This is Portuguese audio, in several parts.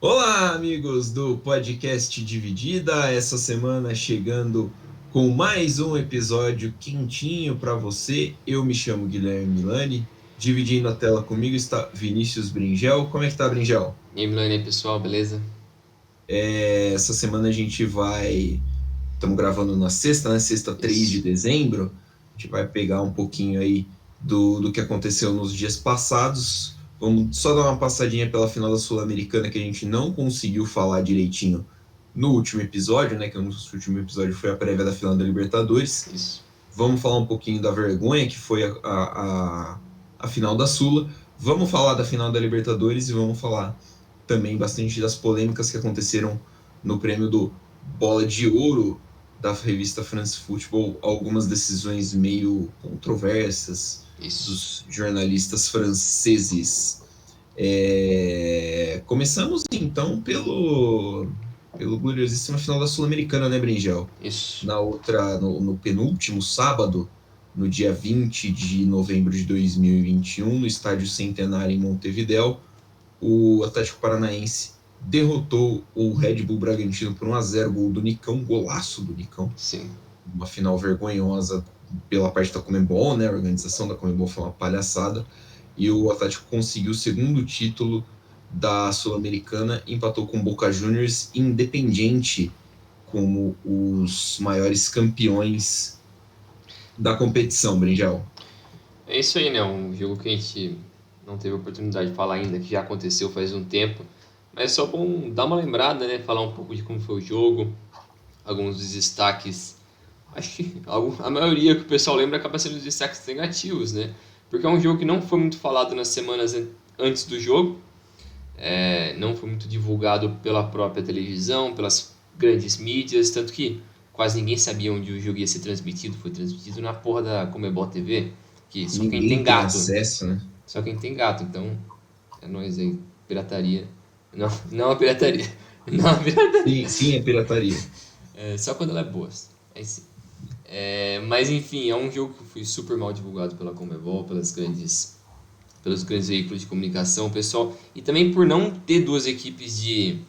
Olá, amigos do podcast Dividida. Essa semana chegando com mais um episódio quentinho para você. Eu me chamo Guilherme Milani. Dividindo a tela comigo está Vinícius Bringel. Como é que tá, Bringel? E aí, Milene, pessoal, beleza? Essa semana a gente vai. Estamos gravando na sexta, né? Sexta, 3 de Isso. dezembro. A gente vai pegar um pouquinho aí do que aconteceu nos dias passados. Vamos só dar uma passadinha pela final da Sul-Americana que a gente não conseguiu falar direitinho no último episódio, né? Que no último episódio foi a prévia da final da Libertadores. Isso. Vamos falar um pouquinho da vergonha que foi a final da Sula. Vamos falar da final da Libertadores e vamos falar também bastante das polêmicas que aconteceram no prêmio do Bola de Ouro da revista France Football, algumas decisões meio controversas Isso. dos jornalistas franceses. Começamos então pelo gloriosíssimo final da Sul-Americana, né, Bringel? Isso. No penúltimo sábado, no dia 20 de novembro de 2021, no Estádio Centenário em Montevidéu, o Atlético Paranaense derrotou o Red Bull Bragantino por 1-0, gol do Nicão, golaço do Nicão. Sim. Uma final vergonhosa pela parte da Conmebol, né? A organização da Conmebol foi uma palhaçada. E o Atlético conseguiu o segundo título da Sul-Americana, empatou com o Boca Juniors, Independiente como os maiores campeões da competição, Brinjal. É isso aí, né? Um jogo que a gente não teve oportunidade de falar ainda, que já aconteceu faz um tempo. Mas é só bom dar uma lembrada, né? Falar um pouco de como foi o jogo, alguns dos destaques. Acho que a maioria que o pessoal lembra acaba sendo os destaques negativos, né? Porque é um jogo que não foi muito falado nas semanas antes do jogo. Não foi muito divulgado pela própria televisão, pelas grandes mídias, tanto que quase ninguém sabia onde o jogo ia ser transmitido. Foi transmitido na porra da Comebol TV, que só quem tem Ninguém tem gato. acesso, né? Só quem tem gato, então é nóis aí. Pirataria. Não, não a pirataria. Não a pirataria. Sim, sim, é pirataria. Só quando ela é boa. Aí sim. Mas enfim, é um jogo que foi super mal divulgado pela Comebol, pelos grandes veículos de comunicação, pessoal, e também por não ter duas equipes de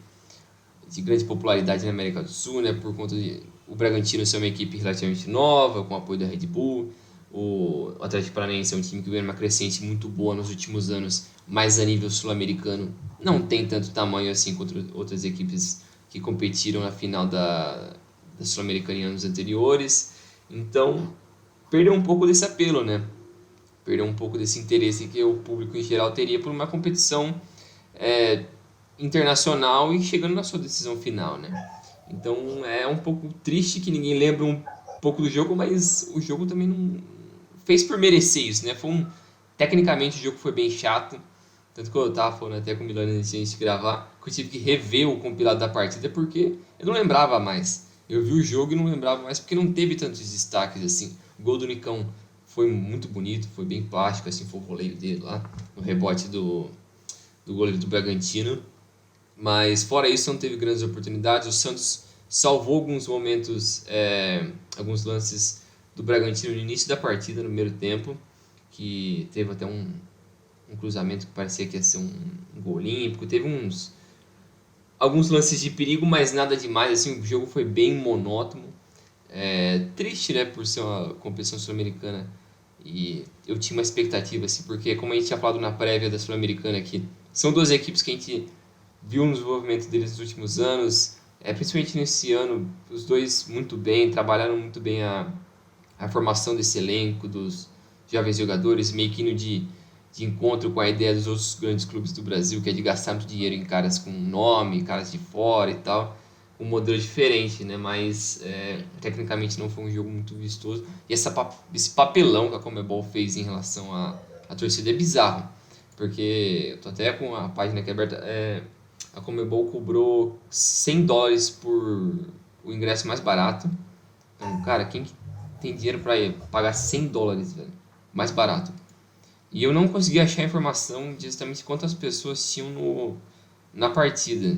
grande popularidade na América do Sul, né, por conta de o Bragantino ser uma equipe relativamente nova, com apoio da Red Bull, o Atlético Paranaense é um time que vem numa crescente muito boa nos últimos anos, mas a nível sul-americano não tem tanto tamanho assim contra outras equipes que competiram na final da Sul-Americana em anos anteriores, então perdeu um pouco desse apelo, né? Perdeu um pouco desse interesse que o público em geral teria por uma competição é, internacional e chegando na sua decisão final, né? Então é um pouco triste que ninguém lembra um pouco do jogo, mas o jogo também não fez por merecer isso, né? Tecnicamente o jogo foi bem chato, tanto que eu tava falando até com o Milano antes de a gente gravar, que eu tive que rever o compilado da partida porque eu não lembrava mais. Eu vi o jogo e não lembrava mais porque não teve tantos destaques assim. O gol do Nicão foi muito bonito, foi bem plástico, assim, foi o voleio dele lá, no rebote do goleiro do Bragantino. Mas fora isso, não teve grandes oportunidades. O Santos salvou alguns momentos, alguns lances do Bragantino no início da partida, no primeiro tempo, que teve até um cruzamento que parecia que ia ser um gol olímpico. Teve alguns lances de perigo, mas nada demais. Assim, o jogo foi bem monótono. Triste, né, por ser uma competição sul-americana. E eu tinha uma expectativa, assim, porque como a gente tinha falado na prévia da Sul-Americana aqui, são duas equipes que a gente viu no desenvolvimento deles nos últimos anos, principalmente nesse ano, os dois muito bem, trabalharam muito bem a formação desse elenco, dos jovens jogadores, meio que indo de encontro com a ideia dos outros grandes clubes do Brasil, que é de gastar muito dinheiro em caras com nome, caras de fora e tal, um modelo diferente, né? Mas tecnicamente não foi um jogo muito vistoso. E esse papelão que a Comebol fez em relação à torcida é bizarro, porque eu tô até com a página aqui aberta, a Comebol cobrou $100 por o ingresso mais barato. Então, cara, quem que tem dinheiro para pagar $100, velho? Mais barato. E eu não consegui achar informação de exatamente quantas pessoas tinham na partida.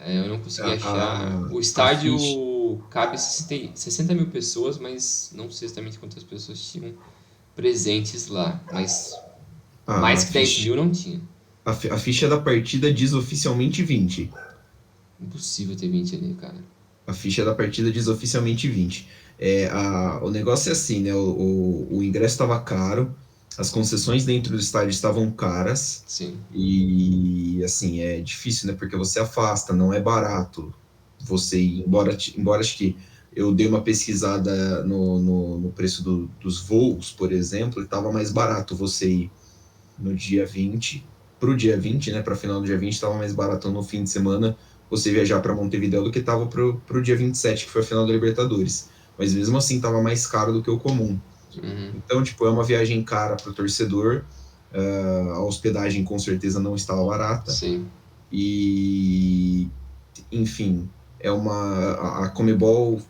Eu não consegui A, achar. O a ficha, estádio cabe 60 mil pessoas, mas não sei exatamente quantas pessoas tinham presentes lá. Mas a mais que 10 ficha, mil não tinha. A ficha da partida diz oficialmente 20. Impossível ter 20 ali, cara. A ficha da partida diz oficialmente 20. O negócio é assim, né? O ingresso estava caro, as concessões dentro do estádio estavam caras, Sim. e assim, é difícil, né? Porque você afasta, não é barato você ir, embora acho que eu dei uma pesquisada no preço dos voos, por exemplo, e estava mais barato você ir no dia 20, para o dia 20, né? Para final do dia 20, estava mais barato no fim de semana você viajar para Montevidéu do que estava para o dia 27, que foi a final da Libertadores. Mas mesmo assim, estava mais caro do que o comum. Uhum. Então, tipo, é uma viagem cara para o torcedor. A hospedagem com certeza não estava barata. Sim. E, enfim, a Comebol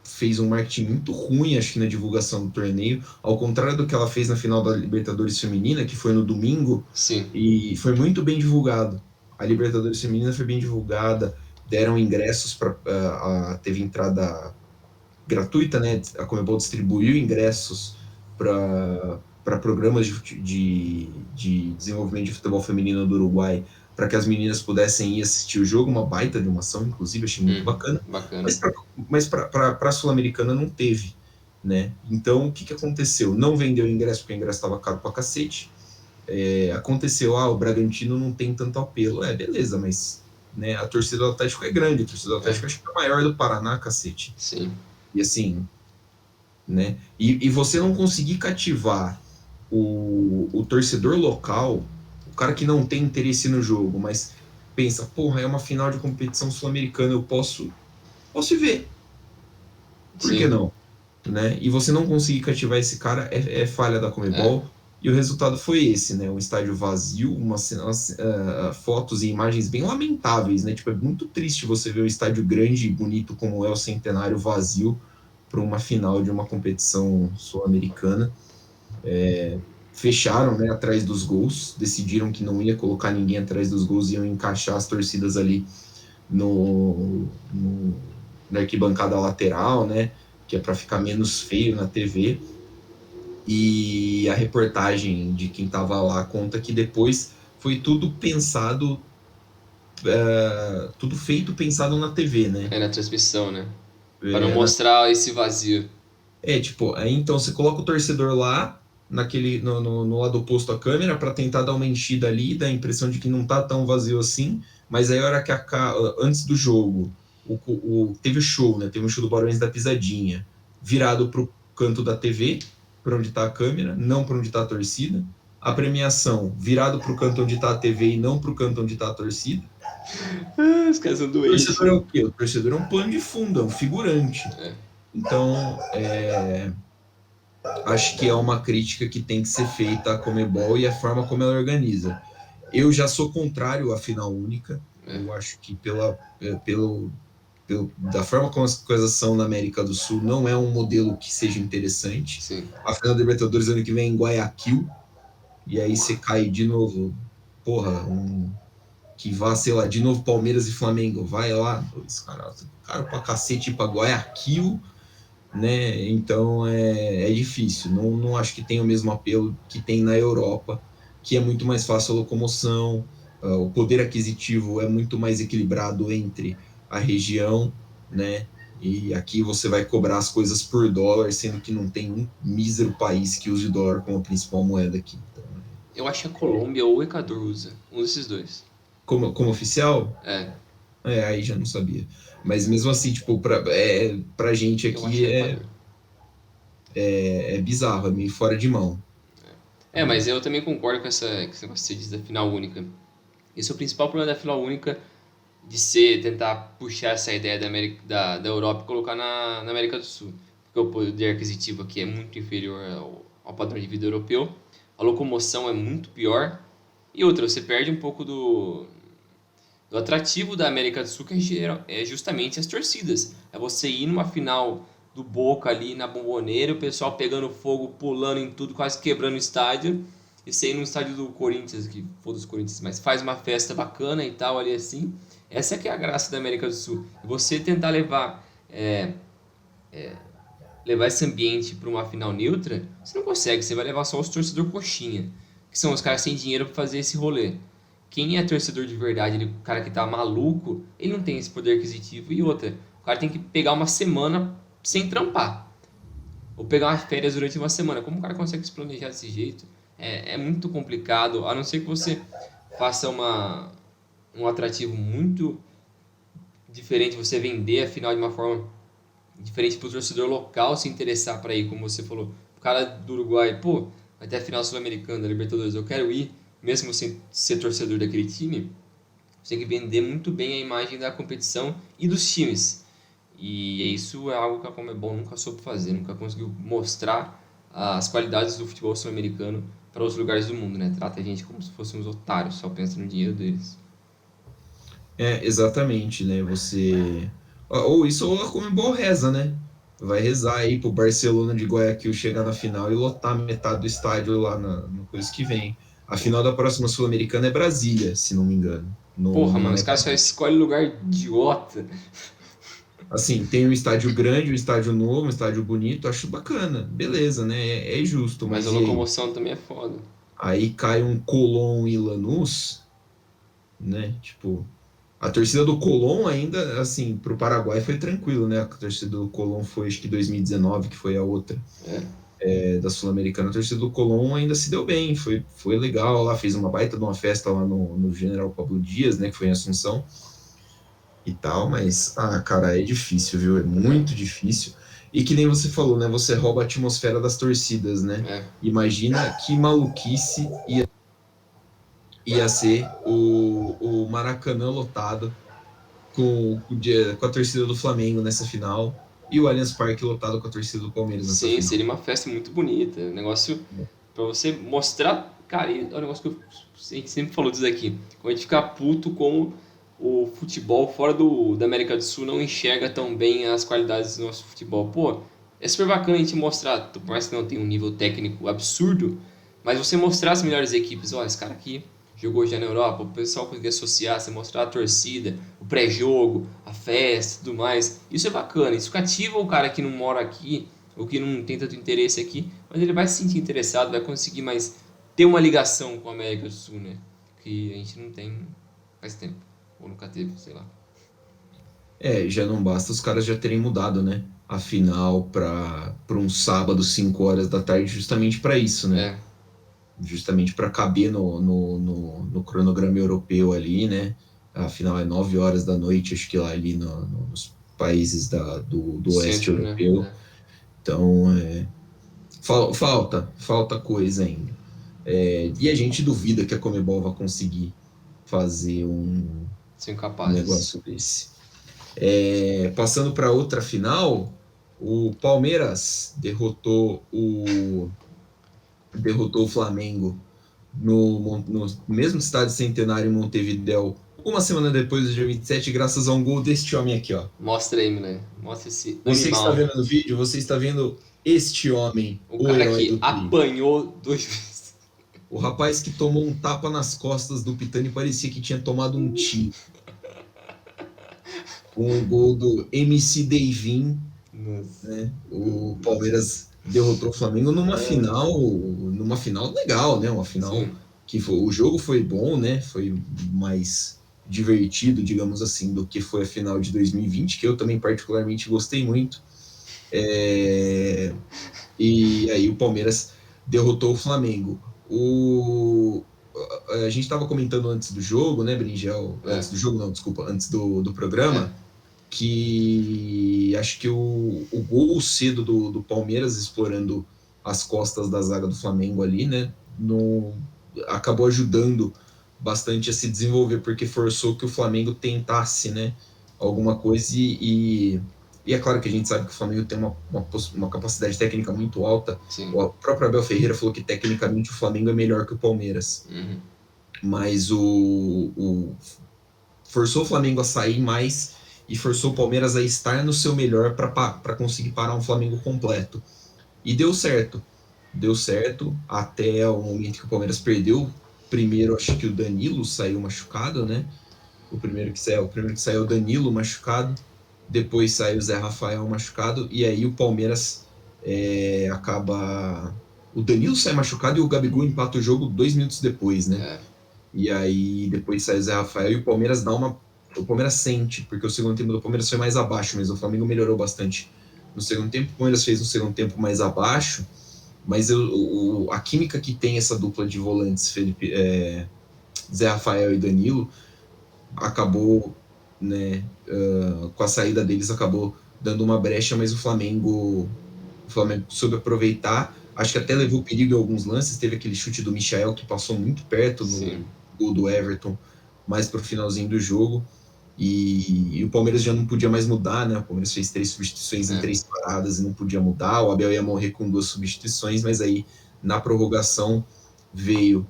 fez um marketing muito ruim, acho que na divulgação do torneio, ao contrário do que ela fez na final da Libertadores Feminina, que foi no domingo, Sim. e foi muito bem divulgado. A Libertadores Feminina foi bem divulgada, deram ingressos para. Teve entrada gratuita, né? A Comebol distribuiu ingressos para programas de desenvolvimento de futebol feminino do Uruguai, para que as meninas pudessem ir assistir o jogo, uma baita de uma ação, inclusive, achei muito bacana. Bacana. Mas para a Sul-Americana não teve, né? Então, o que aconteceu? Não vendeu ingresso, porque o ingresso estava caro pra cacete. Aconteceu, o Bragantino não tem tanto apelo. Beleza, mas né, a torcida do Atlético é grande, a torcida do Atlético acho que é a maior do Paraná, cacete. Sim. E assim, né? E você não conseguir cativar o torcedor local, o cara que não tem interesse no jogo, mas pensa, porra, é uma final de competição sul-americana, eu posso ir ver. Por que Sim. não? Né? E você não conseguir cativar esse cara é falha da É. Comebol. E o resultado foi esse, né? Um estádio vazio, fotos e imagens bem lamentáveis, né? Tipo, é muito triste você ver o estádio grande e bonito como é o Centenário vazio para uma final de uma competição sul-americana. Fecharam, né, atrás dos gols, decidiram que não ia colocar ninguém atrás dos gols, iam encaixar as torcidas ali na arquibancada lateral, né? Que é para ficar menos feio na TV. E a reportagem de quem estava lá conta que depois foi tudo pensado, tudo feito pensado na TV, né? É na transmissão, né? Para não Na mostrar esse vazio. Tipo, aí então você coloca o torcedor lá, no lado oposto à câmera, para tentar dar uma enchida ali, dar a impressão de que não tá tão vazio assim, mas aí a hora que antes do jogo, teve o show, né? Teve o show do Barões da Pisadinha, virado pro canto da TV, para onde tá a câmera, não para onde tá a torcida. A premiação, virado pro canto onde tá a TV e não pro canto onde tá a torcida. Os caras são O torcedor é doentes. o quê? O torcedor é um pano de fundo, é um figurante. É. Então, acho que é uma crítica que tem que ser feita à Comebol e à forma como ela organiza. Eu já sou contrário à final única. É. Eu acho que da forma como as coisas são na América do Sul, não é um modelo que seja interessante. Sim. A final da Libertadores ano que vem é em Guayaquil, e aí você cai de novo, porra, que vá, sei lá, de novo Palmeiras e Flamengo, vai lá, dois caras, cara pra cacete pra Guayaquil, né? Então é difícil. Não acho que tem o mesmo apelo que tem na Europa, que é muito mais fácil a locomoção, o poder aquisitivo é muito mais equilibrado entre a região, né? E aqui você vai cobrar as coisas por dólar, sendo que não tem um mísero país que use o dólar como a principal moeda aqui. Então, Eu acho que a Colômbia ou o Equador usa. Um desses dois. como oficial, É. aí já não sabia. Mas mesmo assim, tipo, pra gente Eu acho que aqui é Equador. é bizarro, é meio fora de mão. É, mas eu também concordo com esse negócio que você diz da final única. Esse é o principal problema da final única, de tentar puxar essa ideia da Europa e colocar na América do Sul. Porque o poder aquisitivo aqui é muito inferior ao padrão de vida europeu, a locomoção é muito pior, e outra, você perde um pouco do atrativo da América do Sul, que é justamente as torcidas. É você ir numa final do Boca ali na Bomboneira, o pessoal pegando fogo, pulando em tudo, quase quebrando o estádio. E você ir no estádio do Corinthians, que foda-se Corinthians, mas faz uma festa bacana e tal ali assim. Essa que é a graça da América do Sul. Você tentar levar esse ambiente para uma final neutra, você não consegue. Você vai levar só os torcedores coxinha, que são os caras sem dinheiro para fazer esse rolê. quem é torcedor de verdade, ele, o cara que tá maluco, ele não tem esse poder aquisitivo. E outra, o cara tem que pegar uma semana sem trampar. Ou pegar umas férias durante uma semana. Como o cara consegue se planejar desse jeito? É muito complicado, a não ser que você faça um atrativo muito diferente, você vender a final de uma forma diferente para o torcedor local se interessar para ir, como você falou. O cara do Uruguai, pô, vai ter a final sul-americana, da Libertadores, eu quero ir, mesmo sem ser torcedor daquele time. Você tem que vender muito bem a imagem da competição e dos times. E isso é algo que a Conmebol nunca soube fazer, nunca conseguiu mostrar as qualidades do futebol sul-americano para outros lugares do mundo, né? Trata a gente como se fôssemos otários, só pensa no dinheiro deles. Exatamente, né? Ou isso ou a Conmebol reza, né? Vai rezar aí pro Barcelona de Guayaquil chegar na final e lotar metade do estádio lá no coisa que vem. A final da próxima Sul-Americana é Brasília, se não me engano. No, Porra, no mano, os Mané caras só Garrincha. escolhem lugar idiota. Assim, tem um estádio grande, um estádio novo, um estádio bonito, acho bacana, beleza, né? É justo, Mas a mas e aí? locomoção também é foda. Aí cai um Colón e Lanús, né? Tipo, a torcida do Colón ainda, assim, pro Paraguai foi tranquilo, né? A torcida do Colón foi, acho que 2019, que foi a outra É. da Sul-Americana. A torcida do Colón ainda se deu bem, foi legal lá, fez uma baita de uma festa lá no General Pablo Dias, né? Que foi em Assunção e tal, mas, cara, é difícil, viu? É muito difícil. E que nem você falou, né? Você rouba a atmosfera das torcidas, né? É. Imagina que maluquice ia ser o Maracanã lotado com a torcida do Flamengo nessa final e o Allianz Parque lotado com a torcida do Palmeiras nessa Sim, final. seria uma festa muito bonita. Um negócio pra você mostrar. Cara, é um negócio que a gente sempre falou disso aqui. Quando a gente fica puto com o futebol fora da América do Sul não enxerga tão bem as qualidades do nosso futebol. Pô, é super bacana a gente mostrar, por mais que não tenha um nível técnico absurdo, mas você mostrar as melhores equipes. Ó, esse cara aqui jogou já na Europa, o pessoal conseguir associar, você mostrar a torcida, o pré-jogo, a festa, tudo mais. Isso é bacana, isso cativa o cara que não mora aqui, ou que não tem tanto interesse aqui, mas ele vai se sentir interessado, vai conseguir mais ter uma ligação com a América do Sul, né? Que a gente não tem faz tempo, ou nunca teve, sei lá. Já não basta os caras já terem mudado, né? A final para um sábado, 5 horas da tarde, justamente para isso, né? É, Justamente para caber no cronograma europeu ali, né? A final é 9 horas da noite, acho que lá ali nos países do oeste centro, né? europeu. É. Então, falta coisa ainda. E a gente duvida que a Comebol vai conseguir fazer São um incapazes. negócio desse. Passando para outra final, o Palmeiras derrotou o Flamengo no mesmo estádio Centenário em Montevidéu, uma semana depois do dia 27, graças a um gol deste homem aqui, ó. Mostra aí, né? Mostra esse Você que está animal. vendo no vídeo, você está vendo este homem, O o cara herói que do Tri. apanhou 2 vezes. O rapaz que tomou um tapa nas costas do Pitani parecia que tinha tomado um tiro. Com o gol do MC Deivin, Nossa. né? O Palmeiras derrotou o Flamengo numa final legal, né? Uma final Sim. que o jogo foi bom, né? Foi mais divertido, digamos assim, do que foi a final de 2020, que eu também particularmente gostei muito. E aí o Palmeiras derrotou o Flamengo. A gente estava comentando antes do jogo, né, Bringel? É, Antes do jogo, não, desculpa, antes do é. programa, que acho que o gol cedo do Palmeiras, explorando as costas da zaga do Flamengo ali, né, acabou ajudando bastante a se desenvolver, porque forçou que o Flamengo tentasse, né, alguma coisa e é claro que a gente sabe que o Flamengo tem uma capacidade técnica muito alta. Sim. O próprio Abel Ferreira falou que tecnicamente o Flamengo é melhor que o Palmeiras, Uhum. mas forçou o Flamengo a sair mais e forçou o Palmeiras a estar no seu melhor para conseguir parar um Flamengo completo. E deu certo. Deu certo até o momento que o Palmeiras perdeu. Primeiro, acho que o Danilo saiu machucado, né? O primeiro que saiu é o Danilo machucado. Depois saiu o Zé Rafael machucado. E aí o Palmeiras acaba. O Danilo sai machucado e o Gabigol empata o jogo 2 minutos depois, né? É. E aí depois sai o Zé Rafael e o Palmeiras dá uma. O Palmeiras sente, porque o segundo tempo do Palmeiras foi mais abaixo, mas o Flamengo melhorou bastante no segundo tempo. O Palmeiras fez um segundo tempo mais abaixo, mas a química que tem essa dupla de volantes, Zé Rafael e Danilo, acabou, né, com a saída deles, acabou dando uma brecha, mas o Flamengo soube aproveitar. Acho que até levou perigo em alguns lances. Teve aquele chute do Michael que passou muito perto no Sim. gol do Everton, mais pro finalzinho do jogo. E o Palmeiras já não podia mais mudar, né? O Palmeiras fez 3 substituições em É. 3 paradas e não podia mudar. O Abel ia morrer com 2 substituições, mas aí na prorrogação veio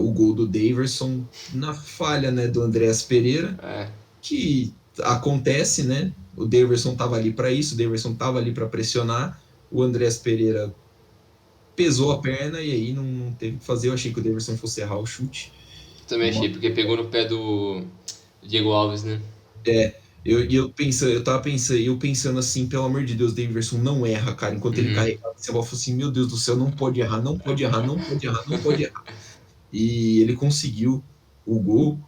o gol do Daverson na falha, né, do Andréas Pereira, É. que acontece, né? O Daverson estava ali para isso, o Daverson estava ali para pressionar. O Andréas Pereira pesou a perna e aí não teve o que fazer. Eu achei que o Daverson fosse errar o chute. Também achei, porque pegou no pé do Diego Alves, né? Eu pensando assim, pelo amor de Deus, Daverson não erra, cara. Enquanto ele Uhum. carregava esse bola, eu falei assim, meu Deus do céu, não pode errar, não pode errar, não pode errar, não pode errar. E ele conseguiu o gol.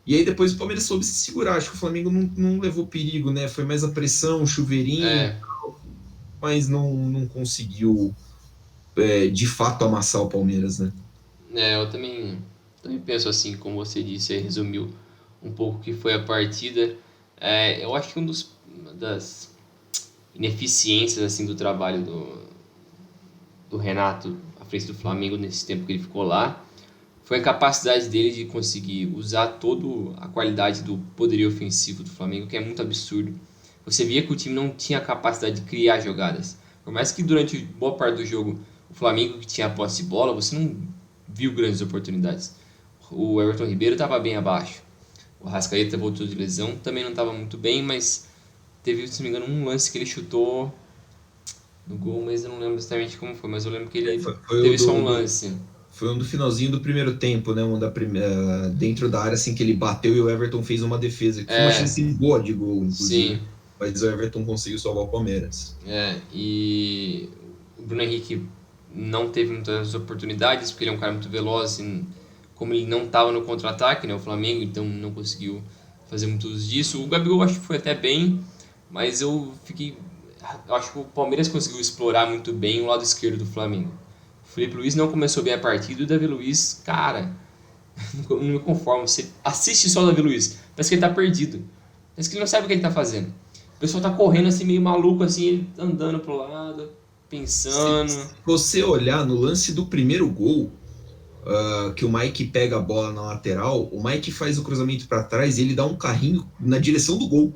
E aí depois o Palmeiras soube se segurar. Acho que o Flamengo não levou perigo, né? Foi mais a pressão, o chuveirinho, É, mas não conseguiu de fato amassar o Palmeiras, né? eu também penso assim, como você disse, aí resumiu um pouco o que foi a partida. Eu acho que uma das ineficiências assim do trabalho do Renato à frente do Flamengo nesse tempo que ele ficou lá foi a capacidade dele de conseguir usar toda a qualidade do poderio ofensivo do Flamengo, que é muito absurdo. Você via que o time não tinha a capacidade de criar jogadas. Por mais que durante boa parte do jogo o Flamengo que tinha a posse de bola, você não viu grandes oportunidades. O Everton Ribeiro estava bem abaixo. O Rascaeta voltou de lesão, também não estava muito bem, mas teve, se não me engano, um lance que ele chutou no gol, mas eu não lembro exatamente como foi, mas eu lembro que ele Foi o teve só um do lance. Foi um do finalzinho do primeiro tempo, né? Um da primeira, dentro da área, assim, que ele bateu e o Everton fez uma defesa, que foi uma É, chance boa de gol, inclusive. sim. Mas o Everton conseguiu salvar o Palmeiras. E o Bruno Henrique não teve muitas oportunidades, porque ele é um cara muito veloz, e como ele não estava no contra-ataque, né, o Flamengo, então não conseguiu fazer muito uso disso. O Gabigol acho que foi até bem, mas eu acho que o Palmeiras conseguiu explorar muito bem o lado esquerdo do Flamengo. O Felipe Luiz não começou bem a partida e o Davi Luiz, cara, não me conformo. Você assiste só o Davi Luiz, parece que ele tá perdido. Parece que ele não sabe o que ele tá fazendo. O pessoal tá correndo assim, meio maluco, assim, ele andando pro lado, Se pensando. você olhar no lance do primeiro gol, que o Mike pega a bola na lateral, o Mike faz o cruzamento para trás e ele dá um carrinho na direção do gol.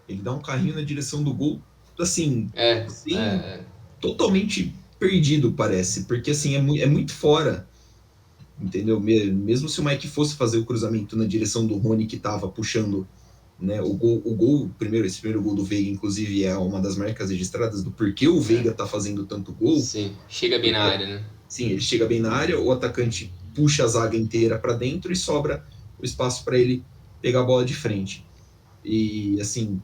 Ele dá um carrinho na direção do gol, assim, É, sem, é, totalmente perdido, parece, porque assim, é muito fora. Entendeu? Mesmo se o Mike fosse fazer o cruzamento na direção do Rony, que estava puxando, né, esse primeiro gol do Veiga, inclusive, é uma das marcas registradas do porquê o é. Veiga tá fazendo tanto gol, Sim, chega bem na porque, área, né? sim, ele chega bem na área, o atacante puxa a zaga inteira para dentro e sobra o espaço para ele pegar a bola de frente. E, assim,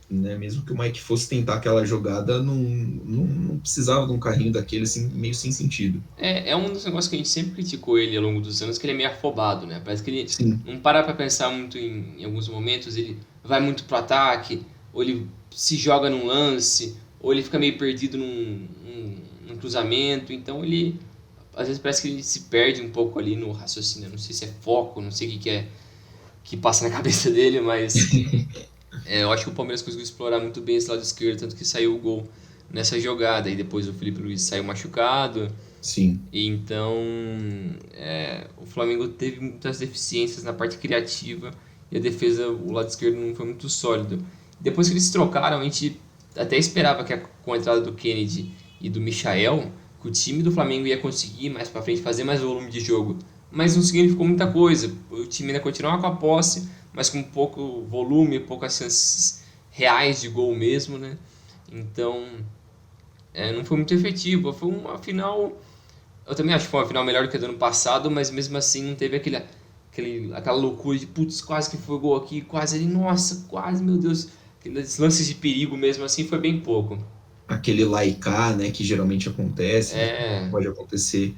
né, mesmo que o Mike fosse tentar aquela jogada, não precisava de um carrinho daquele, assim, meio sem sentido. É um dos negócios que a gente sempre criticou ele ao longo dos anos, que ele é meio afobado, né? Parece que ele Sim, não para pra pensar muito em alguns momentos, ele vai muito pro ataque, ou ele se joga num lance, ou ele fica meio perdido num cruzamento, então ele às vezes parece que ele se perde um pouco ali no raciocínio, não sei se é foco, não sei o que é que passa na cabeça dele, mas eu acho que o Palmeiras conseguiu explorar muito bem esse lado esquerdo, tanto que saiu o gol nessa jogada, e depois o Felipe Luiz saiu machucado, sim. e então o Flamengo teve muitas deficiências na parte criativa e a defesa, o lado esquerdo não foi muito sólido. Depois que eles trocaram, a gente até esperava que com a entrada do Kennedy e do Michael, que o time do Flamengo ia conseguir mais pra frente fazer mais volume de jogo. Mas não significou muita coisa. O time ainda continuava com a posse, mas com pouco volume, poucas chances reais de gol mesmo, né? Então, não foi muito efetivo. Foi uma final. Eu também acho que foi uma final melhor do que a do ano passado, mas mesmo assim não teve aquela loucura de putz, quase que foi gol aqui, quase ali, nossa, quase, meu Deus. Aqueles lances de perigo mesmo assim foi bem pouco. Aquele lá e cá, né, que geralmente acontece, É, pode acontecer.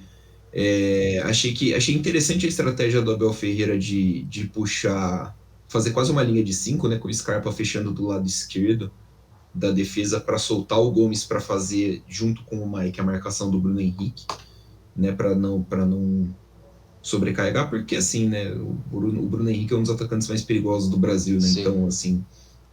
Achei interessante a estratégia do Abel Ferreira de puxar, fazer quase uma linha de 5, né, com o Scarpa fechando do lado esquerdo da defesa para soltar o Gomes para fazer, junto com o Mike, a marcação do Bruno Henrique, né, para não sobrecarregar, porque assim, né, o Bruno Henrique é um dos atacantes mais perigosos do Brasil, né, Sim, então, assim,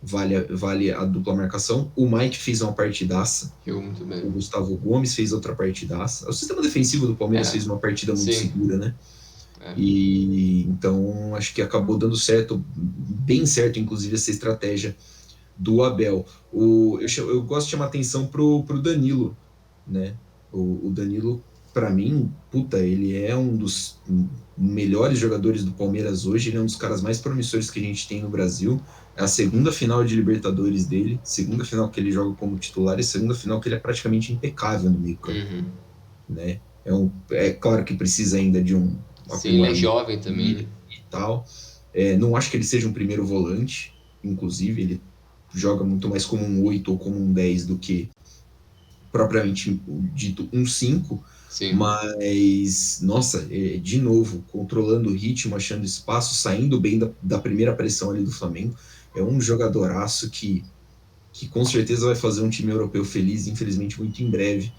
vale a dupla marcação. O Mike fez uma partidaça, jogou muito bem. o Gustavo Gomes fez outra partidaça. O sistema defensivo do Palmeiras É, fez uma partida muito sim, segura, né? é. E então acho que acabou dando certo, bem certo, inclusive, essa estratégia do Abel. Eu gosto de chamar atenção pro Danilo, né? O Danilo, para mim, puta, ele é um dos melhores jogadores do Palmeiras hoje, ele é um dos caras mais promissores que a gente tem no Brasil. É a segunda final de Libertadores dele, segunda final que ele joga como titular e segunda final que ele é praticamente impecável no meio-campo, Uhum. né? É claro que precisa ainda de um Sim, ele é aprimoramento jovem também, né? e tal. Não acho que ele seja um primeiro volante, inclusive, ele joga muito mais como um 8 ou como um 10 do que propriamente dito um 5, Sim. mas, nossa, de novo, controlando o ritmo, achando espaço, saindo bem da primeira pressão ali do Flamengo, é um jogadoraço que com certeza vai fazer um time europeu feliz, infelizmente muito em breve,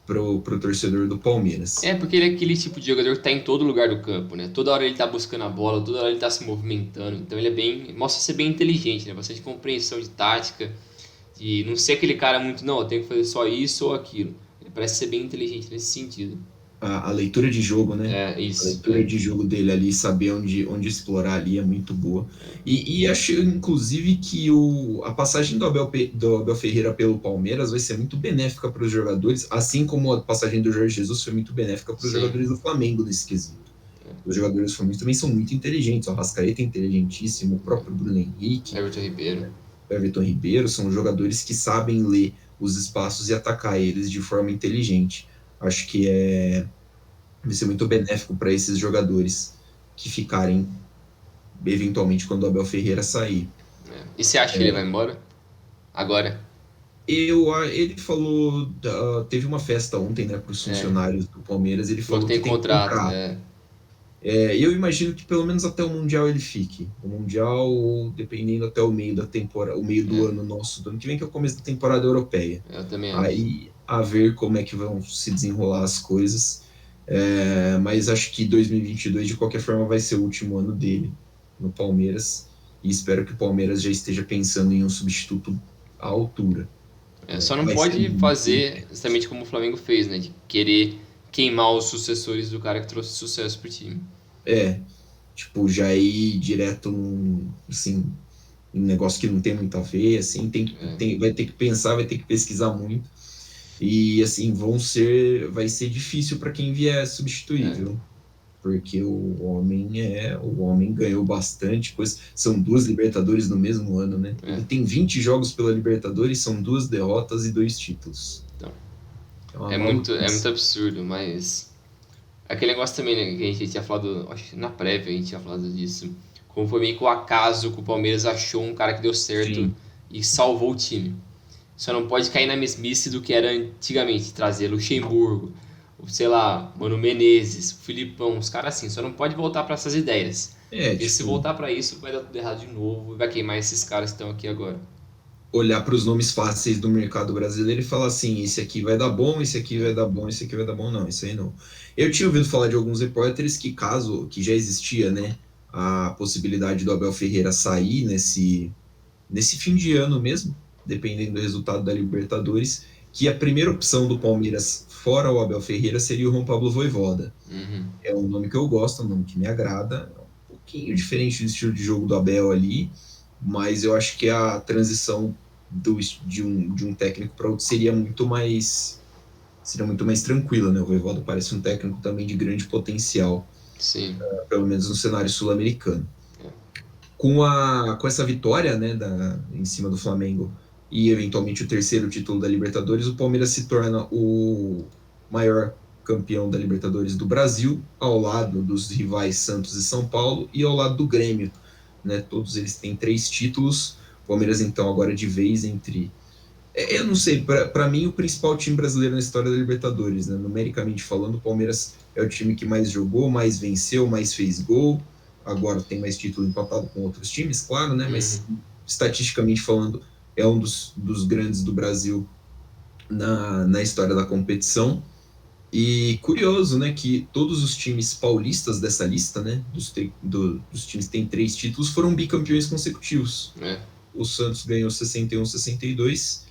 pro torcedor do É, Palmeiras. porque ele é aquele tipo de jogador que tá em todo lugar do campo, né? Toda hora ele tá buscando a bola, toda hora ele tá se movimentando. Então ele é bem. Mostra ser bem inteligente, né? Bastante compreensão de tática. De não ser aquele cara muito, não, eu tenho que fazer só isso ou aquilo. Ele parece ser bem inteligente nesse sentido. A leitura de jogo, né? É, A isso. leitura de jogo dele ali, saber onde explorar ali é muito boa. E acho, inclusive, que a passagem do Abel Ferreira pelo Palmeiras vai ser muito benéfica para os jogadores, assim como a passagem do Jorge Jesus foi muito benéfica para os Sim. jogadores do Flamengo nesse quesito. Os jogadores do Flamengo também são muito inteligentes. O Arrascaeta é inteligentíssimo, o próprio Bruno Henrique, Everton Ribeiro. o Everton Ribeiro, são jogadores que sabem ler os espaços e atacar eles de forma inteligente. Acho que vai ser muito benéfico para esses jogadores que ficarem, eventualmente, quando o Abel Ferreira sair. E você acha que ele vai embora? Agora? Ele falou, teve uma festa ontem, né, para os É. funcionários do Palmeiras, ele Falou que falou tem que tem contrato. contrato. É. Eu imagino que pelo menos até o Mundial ele fique. O Mundial, ou dependendo até o meio da temporada, o meio do É. ano nosso, do ano que vem, que é o começo da temporada europeia. Eu também acho. Aí, a ver como é que vão se desenrolar as coisas. Mas acho que 2022, de qualquer forma, vai ser o último ano dele no Palmeiras. E espero que o Palmeiras já esteja pensando em um substituto à altura. É, só não Vai ser pode muito fazer difícil. exatamente como o Flamengo fez, né? De querer queimar os sucessores do cara que trouxe sucesso pro time. É, tipo, já ir direto num, assim, um negócio que não tem muito a ver, assim, vai ter que pensar, vai ter que pesquisar muito. E, assim, vai ser difícil para quem vier substituir, É, viu? Porque o homem ganhou bastante coisa. São duas Libertadores no mesmo ano, né? é. Ele tem 20 jogos pela Libertadores, são duas derrotas e 2 títulos. Então, É uma é muito maluquice. absurdo, mas. Aquele negócio também, né? Que a gente tinha falado, acho que na prévia a gente tinha falado disso. Como foi meio que o acaso que o Palmeiras achou um cara que deu certo Sim, e salvou o time. Só não pode cair na mesmice do que era antigamente, trazer Luxemburgo, sei lá, Mano Menezes, Filipão, os caras assim, só não pode voltar para essas ideias. Porque se tipo, voltar para isso, vai dar tudo errado de novo e vai queimar esses caras que estão aqui agora. olhar para os nomes fáceis do mercado brasileiro e falar assim, esse aqui vai dar bom, esse aqui vai dar bom, esse aqui vai dar bom, não, isso aí não. Eu tinha ouvido falar de alguns repórteres que já existia, né, a possibilidade do Abel Ferreira sair nesse fim de ano mesmo, dependendo do resultado da Libertadores, que a primeira opção do Palmeiras fora o Abel Ferreira seria o João Pablo Vojvoda. Uhum. É um nome que eu gosto, é um nome que me agrada, é um pouquinho diferente do estilo de jogo do Abel ali, mas eu acho que a transição de um técnico para outro seria muito mais tranquila, né? O Vojvoda parece um técnico também de grande potencial, Sim. pelo menos no cenário sul-americano. Com essa vitória, né, em cima do Flamengo e eventualmente o terceiro título da Libertadores, o Palmeiras se torna o maior campeão da Libertadores do Brasil, ao lado dos rivais Santos e São Paulo e ao lado do Grêmio, né? Todos eles têm 3 títulos. O Palmeiras então agora de vez entre Eu não sei, para mim o principal time brasileiro na história da Libertadores, né? Numericamente falando, o Palmeiras é o time que mais jogou, mais venceu, mais fez gol. Agora tem mais título empatado com outros times, claro, né? Mas Uhum. estatisticamente falando, é um dos grandes do Brasil na história da competição. E curioso, né, que todos os times paulistas dessa lista, né, dos times que têm 3 títulos, foram bicampeões consecutivos. É, O Santos ganhou 61, 62,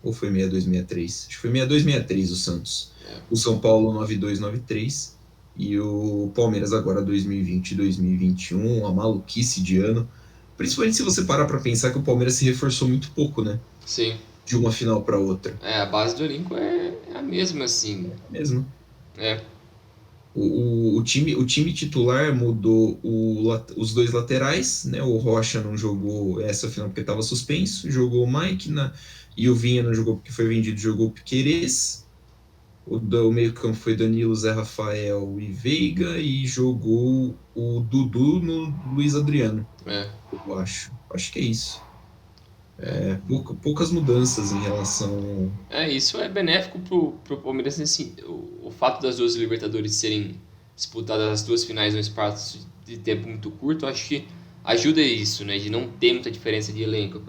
ou foi 62, 63? Acho que foi 62, 63 o Santos. é. O São Paulo 92, 93 e o Palmeiras agora 2020, 2021, uma maluquice de ano. Principalmente se você parar para pensar que o Palmeiras se reforçou muito pouco, né, Sim. de uma final para outra. A base do elenco é a mesma, assim. Mesmo. É, O time titular mudou os dois laterais, né? O Rocha não jogou essa final porque estava suspenso, jogou o Mike e o Vinha não jogou porque foi vendido, jogou o Piquerez. O meio-campo foi Danilo, Zé Rafael e Veiga e jogou o Dudu no Luiz Adriano, é, eu acho. Acho que é isso. é. Poucas mudanças em relação. Isso é benéfico pro Palmeiras, assim, o fato das duas Libertadores serem disputadas as duas finais num espaço de tempo muito curto, eu acho que ajuda isso, né, de não ter muita diferença de elenco,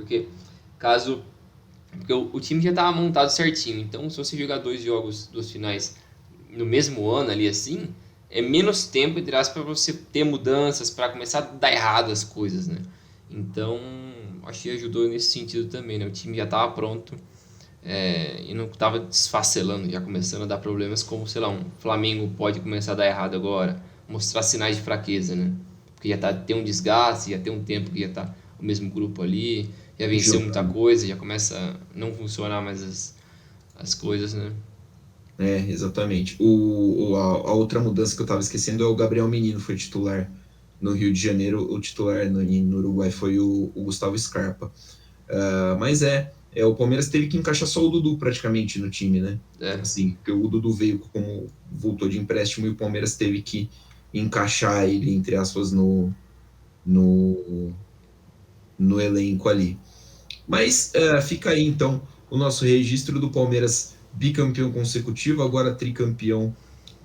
caso porque o time já estava montado certinho, então se você jogar dois jogos, duas finais no mesmo ano ali assim, é menos tempo entre aspas para você ter mudanças, para começar a dar errado as coisas, né? Então, acho que ajudou nesse sentido também, né? O time já estava pronto, e não estava desfacelando, já começando a dar problemas como, sei lá, um Flamengo pode começar a dar errado agora, mostrar sinais de fraqueza, né? Porque tem um desgaste, já tem um tempo que já tá o mesmo grupo ali, já venceu muita Jogando. coisa, já começa a não funcionar mais as coisas, né? Exatamente. A outra mudança que eu estava esquecendo é o Gabriel Menino foi titular no Rio de Janeiro, o titular no Uruguai foi o Gustavo Scarpa. Mas o Palmeiras teve que encaixar só o Dudu praticamente no time, né? É, Assim, porque o Dudu veio como voltou de empréstimo e o Palmeiras teve que encaixar ele, entre aspas, no, no elenco ali. Mas fica aí então o nosso registro do Palmeiras bicampeão consecutivo, agora tricampeão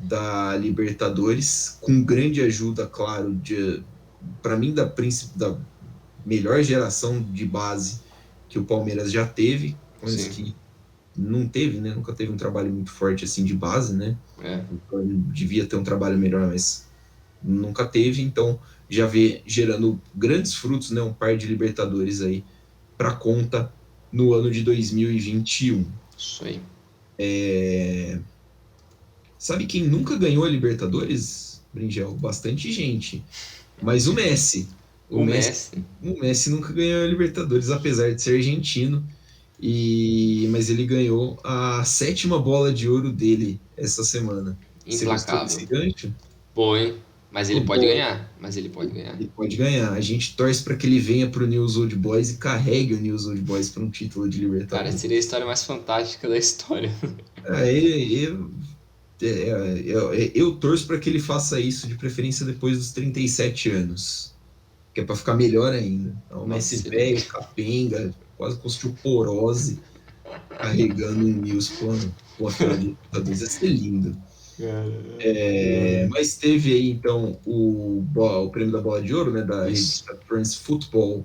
da Libertadores, com grande ajuda, claro, para mim da melhor geração de base que o Palmeiras já teve, mas sim, que não teve, né? Nunca teve um trabalho muito forte assim de base, né? é. Então, ele devia ter um trabalho melhor, mas nunca teve, então já vê gerando grandes frutos, né? Um par de Libertadores aí para conta no ano de 2021. Isso aí. É... Sabe quem nunca ganhou a Libertadores, Bringel? Bastante gente. Mas o Messi. O O Messi, Messi, o Messi nunca ganhou a Libertadores, apesar de ser argentino. Mas ele ganhou a sétima bola de ouro dele essa semana. Você gostou implacável. desse gancho? Bom, hein? Mas ele Ficou pode bom. ganhar. Mas ele pode ganhar. Ele pode ganhar. A gente torce para que ele venha para o News Old Boys e carregue o News Old Boys para um título de Cara, Libertadores. seria a história mais fantástica da história. Eu torço para que ele faça isso, de preferência depois dos 37 anos, que é para ficar melhor ainda. Então, o Nossa, Messi seria. velho, capenga, quase com osteoporose, carregando um News com a final de Libertadores. Ia ser lindo. Mas teve aí, então, o prêmio da Bola de Ouro, né, da Isso. revista France Football,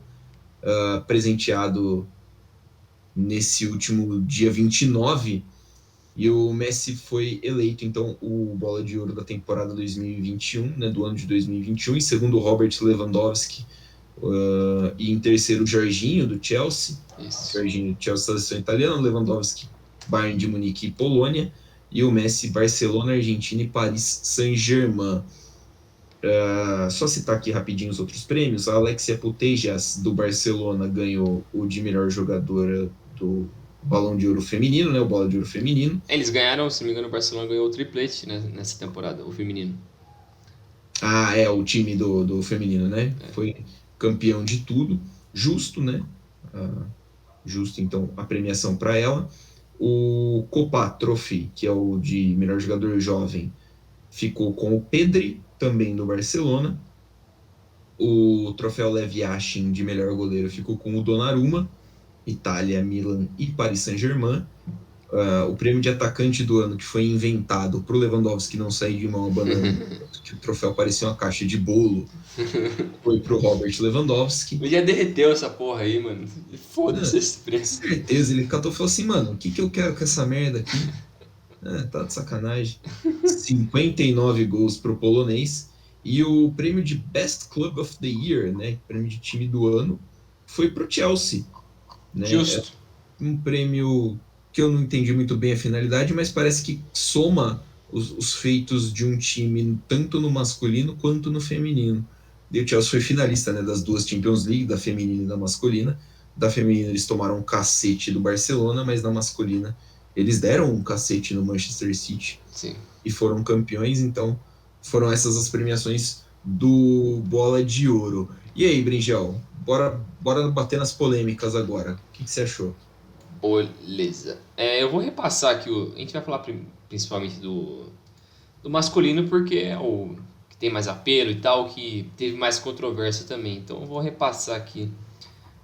presenteado nesse último dia 29. E o Messi foi eleito, então, o Bola de Ouro da temporada 2021, né, do ano de 2021, em segundo Robert Lewandowski, e em terceiro Jorginho, do Chelsea. Isso. Jorginho, Chelsea, seleção italiana, Lewandowski, Bayern de Munique e Polônia, e o Messi, Barcelona, Argentina e Paris Saint-Germain. Só citar aqui rapidinho os outros prêmios. A Alexia Putellas, do Barcelona, ganhou o de melhor jogadora do Balão de Ouro feminino, né, o Bola de Ouro feminino. Eles ganharam, se não me engano, o Barcelona ganhou o triplete, né, nessa temporada, o feminino. O time do feminino, né? Foi campeão de tudo, justo, né? Justo, então, a premiação para ela. O Copa Trophy, que é o de melhor jogador jovem, ficou com o Pedri, também do Barcelona. O troféu Lev Yashin de melhor goleiro ficou com o Donnarumma. Itália, Milan e Paris Saint-Germain. O prêmio de atacante do ano, que foi inventado para o Lewandowski não sair de mão abanando, que o troféu parecia uma caixa de bolo, foi para o Robert Lewandowski. Já derreteu essa porra aí, mano. Foda-se esse Com prêmio. certeza, ele catou e falou assim, mano, o que eu quero com essa merda aqui? Tá de sacanagem. 59 gols pro polonês. E o prêmio de Best Club of the Year, né? Prêmio de time do ano, foi pro Chelsea. Né? Justo. É um prêmio que eu não entendi muito bem a finalidade, mas parece que soma os feitos de um time tanto no masculino quanto no feminino. E o Chelsea foi finalista, né, das duas Champions League, da feminina e da masculina. Da feminina eles tomaram um cacete do Barcelona, mas na masculina eles deram um cacete no Manchester City. Sim. E foram campeões, então foram essas as premiações do Bola de Ouro. E aí, Brinjal, bora bater nas polêmicas agora. O que você achou? Beleza. Eu vou repassar aqui, a gente vai falar principalmente do masculino, porque é o que tem mais apelo e tal, que teve mais controvérsia também. Então eu vou repassar aqui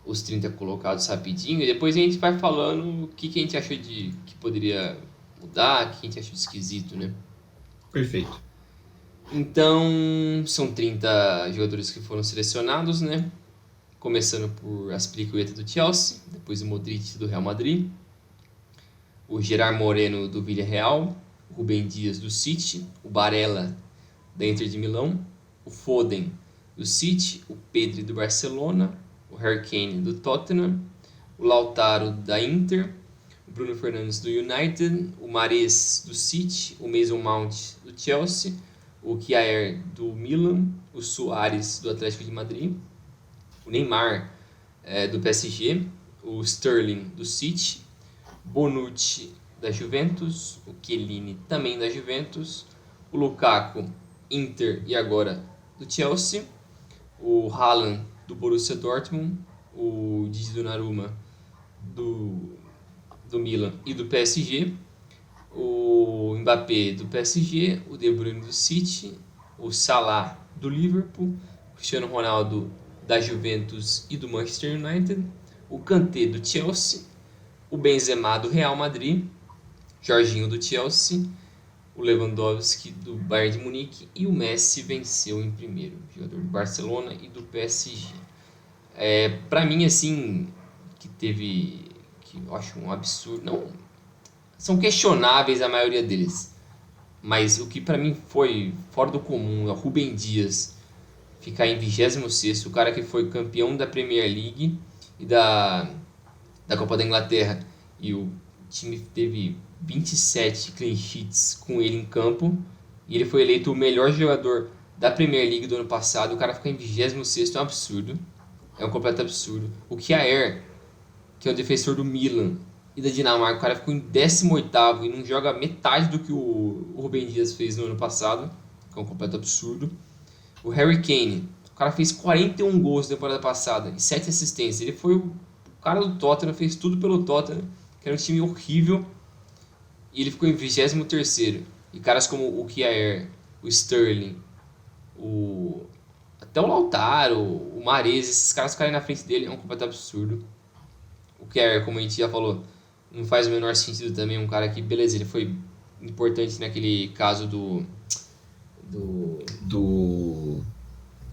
os 30 colocados rapidinho, e depois a gente vai falando o que a gente achou que poderia mudar, o que a gente achou esquisito, né? Perfeito. Então, são 30 jogadores que foram selecionados, né? Começando por Aspilicueta do Chelsea, depois o Modric do Real Madrid, o Gerard Moreno do Villarreal, o Rubem Dias do City, o Barella da Inter de Milão, o Foden do City, o Pedri do Barcelona, o Harry Kane do Tottenham, o Lautaro da Inter, o Bruno Fernandes do United, o Mahrez do City, o Mason Mount do Chelsea, o Kjaer do Milan, o Suárez do Atlético de Madrid, o Neymar do PSG, o Sterling do City, Bonucci da Juventus, o Chiellini também da Juventus, o Lukaku, Inter e agora do Chelsea, o Haaland do Borussia Dortmund, o Didi Donnarumma do Milan e do PSG, o Mbappé do PSG, o De Bruyne do City, o Salah do Liverpool, o Cristiano Ronaldo da Juventus e do Manchester United, o Kanté do Chelsea, o Benzema do Real Madrid, Jorginho do Chelsea, o Lewandowski do Bayern de Munique e o Messi venceu em primeiro, jogador do Barcelona e do PSG. Para mim, assim, que eu acho um absurdo, não, são questionáveis a maioria deles, mas o que para mim foi fora do comum é o Rubem Dias ficar em 26º, o cara que foi campeão da Premier League e da Copa da Inglaterra, e o time teve 27 clean sheets com ele em campo, e ele foi eleito o melhor jogador da Premier League do ano passado. O cara ficar em 26º é um absurdo, é um completo absurdo. O Kjaer, que é o defensor do Milan e da Dinamarca, o cara ficou em 18º e não joga metade do que o Rubem Dias fez no ano passado, que é um completo absurdo. O Harry Kane, o cara fez 41 gols na temporada passada e 7 assistências. Ele foi o cara do Tottenham, fez tudo pelo Tottenham, que era um time horrível, e ele ficou em 23º. E caras como o Kjaer, o Sterling, até o Lautaro, o Mahrez, esses caras ficarem na frente dele é um completo absurdo. O Kjaer, como a gente já falou, não faz o menor sentido também. Um cara que, beleza, ele foi importante naquele caso do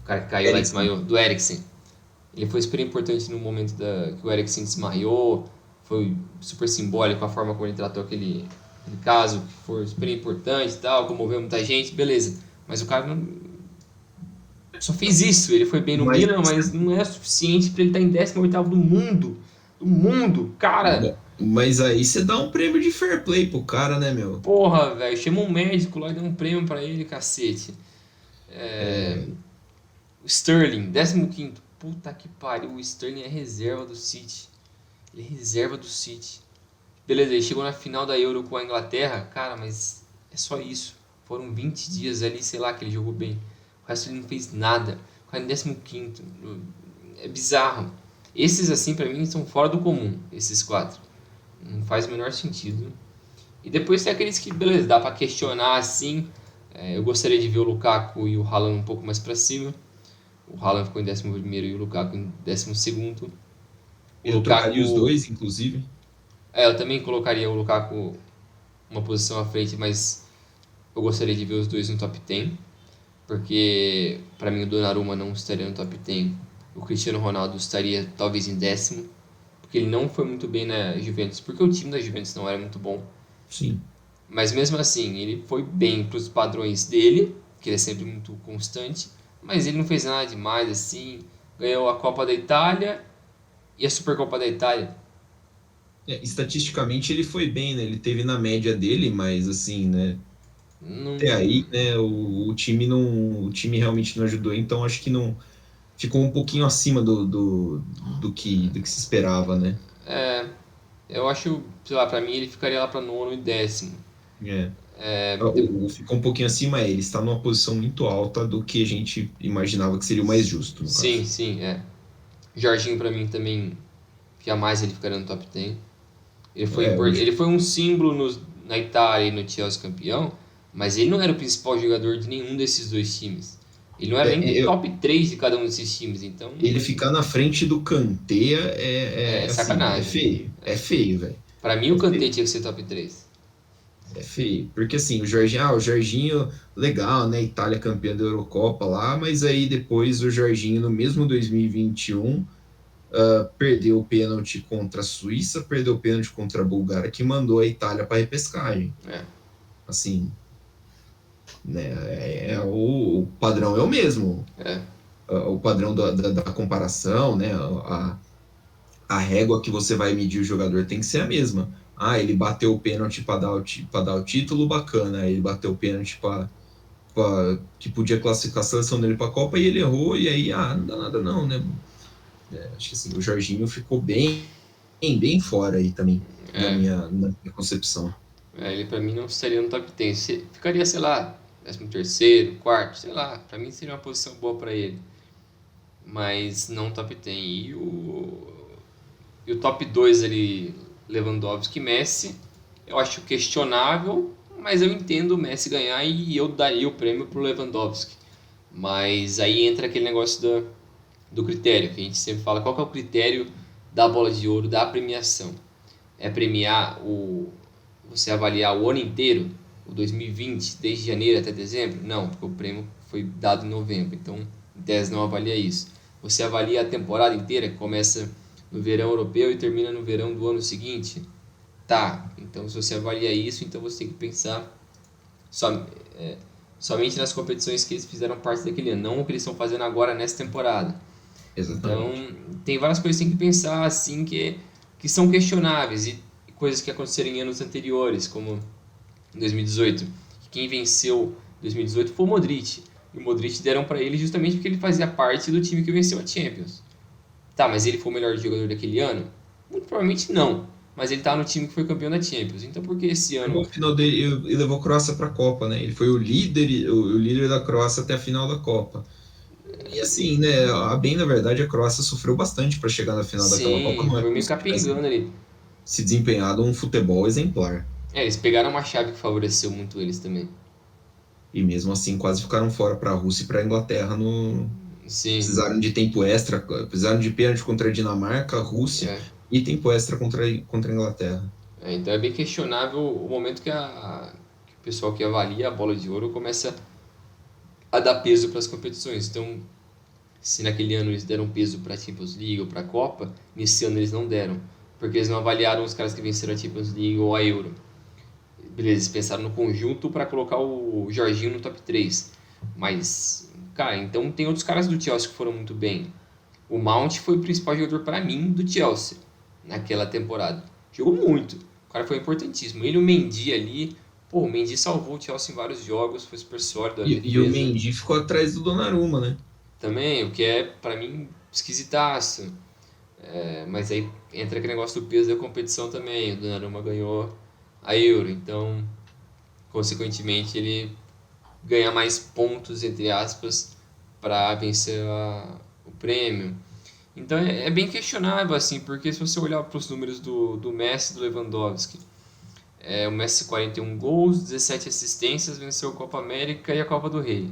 cara que caiu lá e desmaiou, do Eriksen. Ele foi super importante no momento que o Eriksen desmaiou, foi super simbólico a forma como ele tratou aquele caso, que foi super importante e tal, comoveu muita gente, beleza. Mas o cara não só fez isso, ele foi bem no Milan, mas não é suficiente pra ele estar em 18º do mundo. Do mundo, cara! Mas aí você dá um prêmio de fair play pro cara, né, meu? Porra, velho, chama um médico lá e dá um prêmio pra ele, cacete. O Sterling, 15º. Puta que pariu, o Sterling é reserva do City. Ele é reserva do City. Beleza, ele chegou na final da Euro com a Inglaterra, cara, mas é só isso. Foram 20 dias ali, sei lá, que ele jogou bem. O resto ele não fez nada. O cara em 15º. É bizarro. Esses, assim, pra mim, são fora do comum, esses 4. Não faz o menor sentido. E depois tem aqueles que, beleza, dá pra questionar, assim. Eu gostaria de ver o Lukaku e o Haaland um pouco mais pra cima. O Haaland ficou em 11º e o Lukaku em 12º. O Eu trocaria os Lukaku, dois, inclusive. eu também colocaria o Lukaku uma posição à frente, mas eu gostaria de ver os dois no top 10, porque para mim o Donnarumma não estaria no top 10, o Cristiano Ronaldo estaria talvez em décimo, porque ele não foi muito bem na Juventus, porque o time da Juventus não era muito bom. Sim. Mas mesmo assim, ele foi bem para os padrões dele, que ele é sempre muito constante, mas ele não fez nada demais assim. Ganhou a Copa da Itália e a Supercopa da Itália. Estatisticamente ele foi bem, né? Ele teve na média dele, mas assim, né? Até Não, aí, né? O time não, o time realmente não ajudou, então acho que não ficou um pouquinho acima do que se esperava, né? é, eu acho, sei lá, para mim ele ficaria lá para nono e décimo. É. É, Ficou um pouquinho acima, ele está numa posição muito alta do que a gente imaginava que seria o mais justo, no sim, caso. sim, é. Jorginho para mim também, jamais ele ficaria no top 10. Hoje. Ele foi um símbolo na Itália e no Chelsea campeão, mas ele não era o principal jogador de nenhum desses dois times. Ele não era nem do top 3 de cada um desses times, então Ele ficar na frente do Kanté é assim, é sacanagem. feio. É feio, velho. Para mim o É Kanté feio. tinha que ser top 3. É feio. Porque assim, o Jorginho, legal, né? Itália campeã da Eurocopa lá, mas aí depois o Jorginho, no mesmo 2021, perdeu o pênalti contra a Suíça, perdeu o pênalti contra a Bulgária, que mandou a Itália para repescagem. É, Assim, né? O padrão é o mesmo. é, O padrão da comparação, né? A régua que você vai medir o jogador tem que ser a mesma. Ah, ele bateu o pênalti para dar o título, bacana. Ele bateu o pênalti para que podia classificar a seleção dele para a Copa e ele errou, e aí, não dá nada não, né? Acho que assim, o Jorginho ficou bem fora aí também, é, na minha concepção. ele para mim não estaria no top 10. Ficaria, sei lá, 13º, quarto, sei lá. Para mim seria uma posição boa para ele, mas não top 10. E o top 2 ali, Lewandowski e Messi, eu acho questionável, mas eu entendo o Messi ganhar e eu daria o prêmio pro Lewandowski. Mas aí entra aquele negócio do critério, que a gente sempre fala, qual que é o critério da bola de ouro, da premiação? É premiar você avaliar o ano inteiro, o 2020, desde janeiro até dezembro? Não, porque o prêmio foi dado em novembro, então em tese não avalia isso. Você avalia a temporada inteira, que começa no verão europeu e termina no verão do ano seguinte? Tá, então se você avalia isso, então você tem que pensar som, é, somente nas competições que eles fizeram parte daquele ano, não o que eles estão fazendo agora nessa temporada. Então, Exatamente. tem várias coisas que tem que pensar assim que são questionáveis e coisas que aconteceram em anos anteriores, como em 2018. Quem venceu 2018 foi o Modric. E o Modric deram para ele justamente porque ele fazia parte do time que venceu a Champions. Tá, mas ele foi o melhor jogador daquele ano? Muito provavelmente não. Mas ele tá no time que foi campeão da Champions. Então por que esse Chegou ano? ao final dele e levou a Croácia para a Copa, né? Ele foi o líder da Croácia até a final da Copa. E assim, né? Na verdade, a Croácia sofreu bastante para chegar na final daquela Copa. Sim, Não é foi como meio se tivesse capengando ali. se desempenhado um futebol exemplar. Eles pegaram uma chave que favoreceu muito eles também. E mesmo assim, quase ficaram fora para a Rússia e para a Inglaterra. Sim, Precisaram de tempo extra, precisaram de pênalti contra a Dinamarca, a Rússia é. e tempo extra contra a Inglaterra. Então é bem questionável o momento que o pessoal que avalia a bola de ouro começa a dar peso para as competições. Então, se naquele ano eles deram peso para a Champions League ou para a Copa, nesse ano eles não deram, porque eles não avaliaram os caras que venceram a Champions League ou a Euro. Beleza, eles pensaram no conjunto para colocar o Jorginho no top 3. Mas, cara, então tem outros caras do Chelsea que foram muito bem. O Mount foi o principal jogador para mim do Chelsea naquela temporada. Jogou muito. O cara foi importantíssimo. Ele e o Mendy ali. Pô, o Mendy salvou o Chelsea em vários jogos, foi super sólido a E o defesa. Mendy ficou atrás do Donnarumma, né? Também, o que é, para mim, esquisitaço. Mas aí entra aquele negócio do peso da competição também. O Donnarumma ganhou a Euro, então, consequentemente, ele ganha mais pontos, entre aspas, para vencer o prêmio. Então é bem questionável, assim, porque se você olhar para os números do Messi e do Lewandowski, o Messi 41 gols, 17 assistências, venceu a Copa América e a Copa do Rei.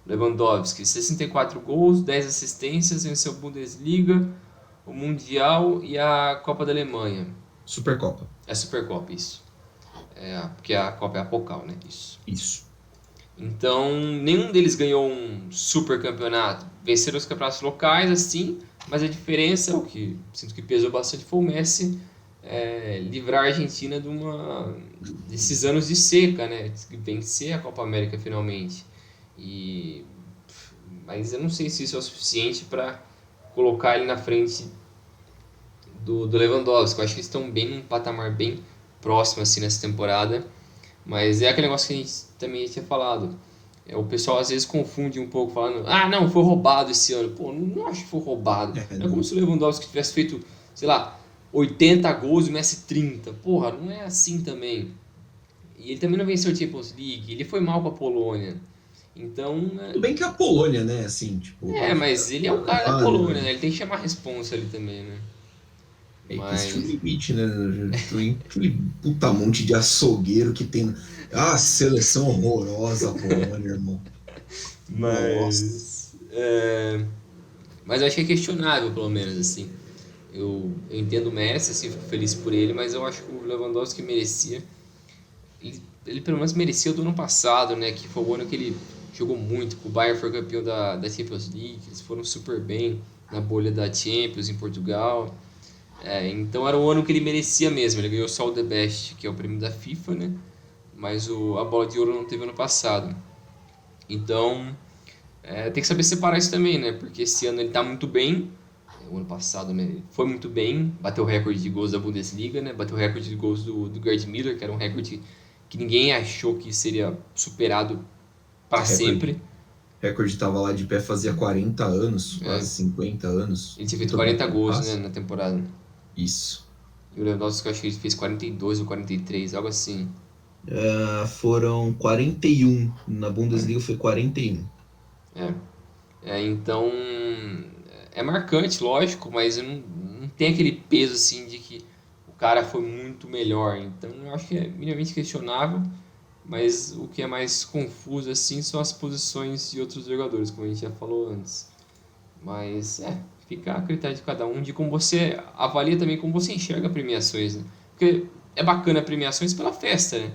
Lewandowski 64 gols, 10 assistências, venceu a Bundesliga, o Mundial e a Copa da Alemanha. Supercopa. É a Supercopa, isso. Porque a Copa é a Pokal, né? Isso. Isso. Então, nenhum deles ganhou um super campeonato. Venceram os campeonatos locais, assim, mas a diferença, o que sinto que pesou bastante, foi o Messi livrar a Argentina desses anos de seca, né? Vencer a Copa América finalmente. E, mas eu não sei se isso é o suficiente para colocar ele na frente do Lewandowski. Eu acho que eles estão bem num patamar bem próximo assim nessa temporada. Mas é aquele negócio que a gente também tinha falado. O pessoal às vezes confunde um pouco, falando: ah, não, foi roubado esse ano. Pô, não acho que foi roubado. Não é como Não. se o Lewandowski tivesse feito, sei lá, 80 gols e o Messi 30. Porra, não é assim também. E ele também não venceu a Champions League, ele foi mal com a Polônia. Então, Tudo bem que a Polônia, né, assim, tipo, mas ele é o cara da ah, Polônia, né? né? Ele tem que chamar a responsa ali também, né? É que existe um Mas, limite, né? Tem aquele puta monte de açougueiro que tem. Ah, seleção horrorosa, a Polônia, irmão. Nossa. mas, é, mas eu acho que é questionável, pelo menos, assim. Eu entendo o Messi, assim, fico feliz por ele, mas eu acho que o Lewandowski merecia. Ele pelo menos merecia o do ano passado, né? Que foi o ano que ele jogou muito, que o Bayern foi campeão da Champions League, eles foram super bem na bolha da Champions em Portugal. Então era o ano que ele merecia mesmo. Ele ganhou só o The Best, que é o prêmio da FIFA, né? Mas a bola de ouro não teve ano passado. Então tem que saber separar isso também, né? Porque esse ano ele tá muito bem. O ano passado, né? Ele foi muito bem, bateu o recorde de gols da Bundesliga, né? Bateu o recorde de gols do Gerd Müller, que era um recorde que ninguém achou que seria superado para Recorde, sempre. recorde tava lá de pé fazia 40 anos, É. quase 50 anos. Ele tinha feito Puta, muito 40 gols, né, fácil. na temporada. Isso. E o Lewandowski, eu acho que ele fez 42 ou 43, algo assim. Ah, foram 41. Na Bundesliga foi 41. É. Então, é marcante, lógico, mas não tem aquele peso assim de que o cara foi muito melhor. Então, eu acho que é minimamente questionável, mas o que é mais confuso assim são as posições de outros jogadores, como a gente já falou antes. Mas fica a critério de cada um, de como você avalia também como você enxerga premiações, né? Porque é bacana premiações pela festa, né?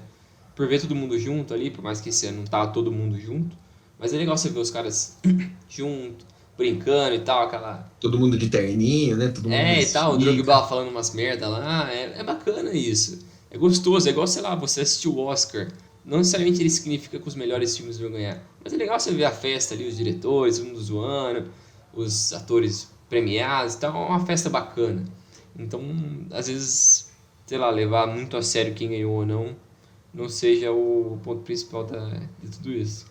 Por ver todo mundo junto ali, por mais que esse ano não tava todo mundo junto. Mas é legal você ver os caras junto, brincando e tal, aquela. Todo mundo de terninho, né? Todo mundo E tal, o vestido. Drogba falando umas merda lá, é bacana isso. É gostoso, é igual, sei lá, você assistir o Oscar. Não necessariamente ele significa que os melhores filmes vão ganhar. Mas é legal você ver a festa ali, os diretores, todo mundo zoando, os atores premiados e tal, é uma festa bacana. Então, às vezes, sei lá, levar muito a sério quem ganhou ou não seja o ponto principal de tudo isso.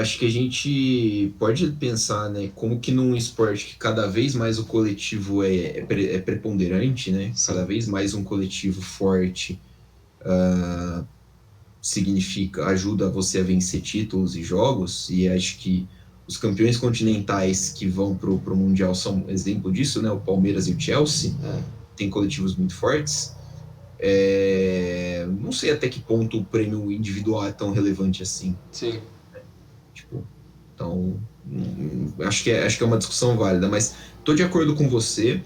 Acho que a gente pode pensar, né, como que num esporte que cada vez mais o coletivo é preponderante, né? Cada Sim, vez mais um coletivo forte significa, ajuda você a vencer títulos e jogos, e acho que os campeões continentais que vão pro Mundial são exemplo disso, né? O Palmeiras e o Chelsea é, têm coletivos muito fortes. Não sei até que ponto o prêmio individual é tão relevante assim. sim, Tipo, então, acho que é uma discussão válida, mas estou de acordo com você,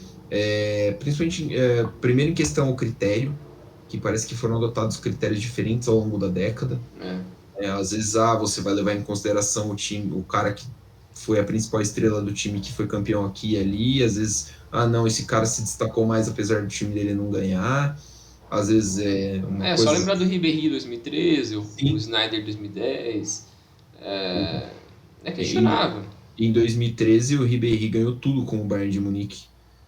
principalmente, primeiro em questão ao critério, que parece que foram adotados critérios diferentes ao longo da década. é. Às vezes, você vai levar em consideração o time, o cara que foi a principal estrela do time que foi campeão aqui e ali, às vezes, não, esse cara se destacou mais apesar do time dele não ganhar, às vezes é uma Só coisa lembrar do Ribéry 2013, o assim. Snyder 2010. O- É em, questionável. em 2013, o Ribéry ganhou tudo com o Bayern de Munique.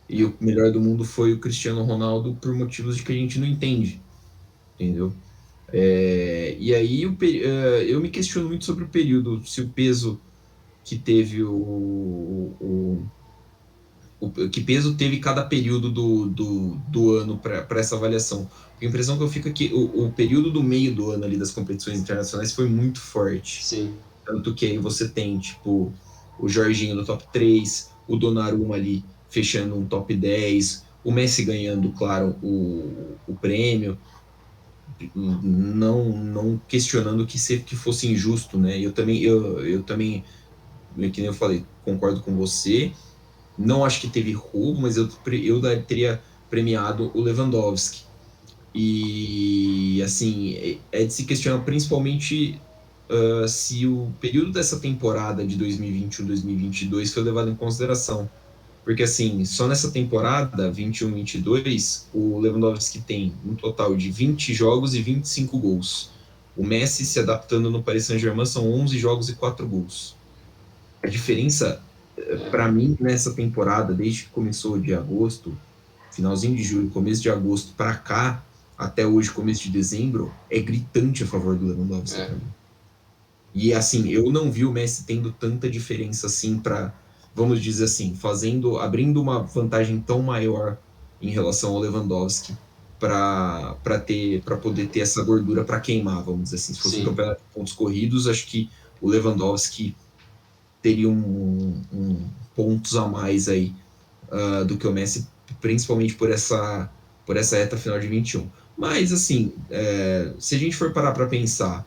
E o melhor do mundo foi o Cristiano Ronaldo por motivos de que a gente não entende, entendeu? E aí eu me questiono muito sobre o período, se o peso que teve que peso teve cada período do ano para essa avaliação. A impressão que eu fico é que o período do meio do ano ali das competições internacionais foi muito forte. Sim. Tanto que aí você tem, tipo, o Jorginho no top 3, o Donnarumma ali fechando um top 10, o Messi ganhando, claro, o prêmio, não questionando que fosse injusto, né? Eu também, que nem eu falei, concordo com você. Não acho que teve roubo, mas eu teria premiado o Lewandowski. E, assim, é de se questionar principalmente se o período dessa temporada de 2021-2022 foi levado em consideração. Porque, assim, só nessa temporada, 21-22, o Lewandowski tem um total de 20 jogos e 25 gols. O Messi se adaptando no Paris Saint-Germain são 11 jogos e 4 gols. A diferença, É, para mim, nessa temporada, desde que começou de agosto, finalzinho de julho, começo de agosto para cá, até hoje, começo de dezembro, é gritante a favor do Lewandowski é, para mim. E assim, eu não vi o Messi tendo tanta diferença assim para, vamos dizer assim, abrindo uma vantagem tão maior em relação ao Lewandowski para poder ter essa gordura para queimar, vamos dizer assim. Se fosse um sim, campeonato de pontos corridos, acho que o Lewandowski teria pontos a mais aí do que o Messi, principalmente por essa reta final de 21. Mas, assim, se a gente for parar para pensar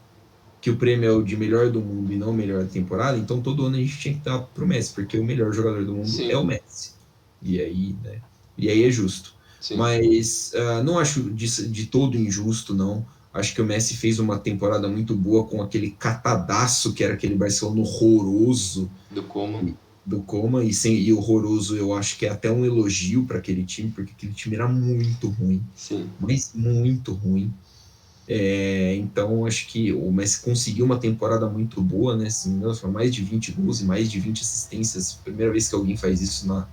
que o prêmio é o de melhor do mundo e não o melhor da temporada, então todo ano a gente tinha que dar pro Messi, porque o melhor jogador do mundo é sim, o Messi. E aí, né? E aí é justo. sim. Mas não acho de todo injusto, não. Acho que o Messi fez uma temporada muito boa com aquele catadaço que era aquele Barcelona horroroso Do Como, do Coma e horroroso, eu acho que é até um elogio para aquele time, porque aquele time era muito ruim, sim. mas muito ruim. Então, acho que o Messi conseguiu uma temporada muito boa, né? Se não me engano, foram mais de 20 gols e mais de 20 assistências. Primeira vez que alguém faz isso na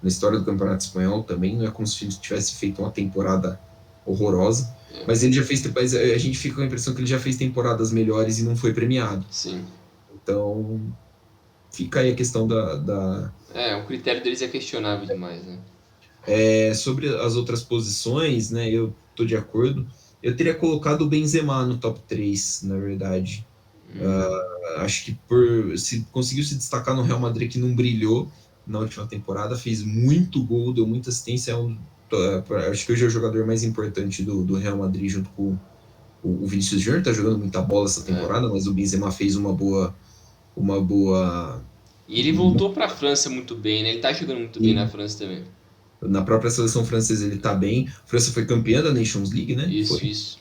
história do Campeonato Espanhol também. Não é como se ele tivesse feito uma temporada horrorosa. É, Mas ele já fez. Mas a gente fica com a impressão que ele já fez temporadas melhores e não foi premiado. sim. Então, fica aí a questão É, o critério deles é questionável demais, né? sobre as outras posições, né? Eu tô de acordo. Eu teria colocado o Benzema no top 3 na verdade. Hum, Acho que por se conseguiu se destacar no Real Madrid que não brilhou na última temporada, fez muito gol, deu muita assistência, acho que hoje é o jogador mais importante do Real Madrid junto com o Vinícius Júnior, tá jogando muita bola essa é. temporada, mas o Benzema fez uma boa E ele voltou pra França muito bem, né? Ele tá jogando muito bem na França também. na própria seleção francesa ele tá bem. A França foi campeã da Nations League, né? Isso, Foi isso.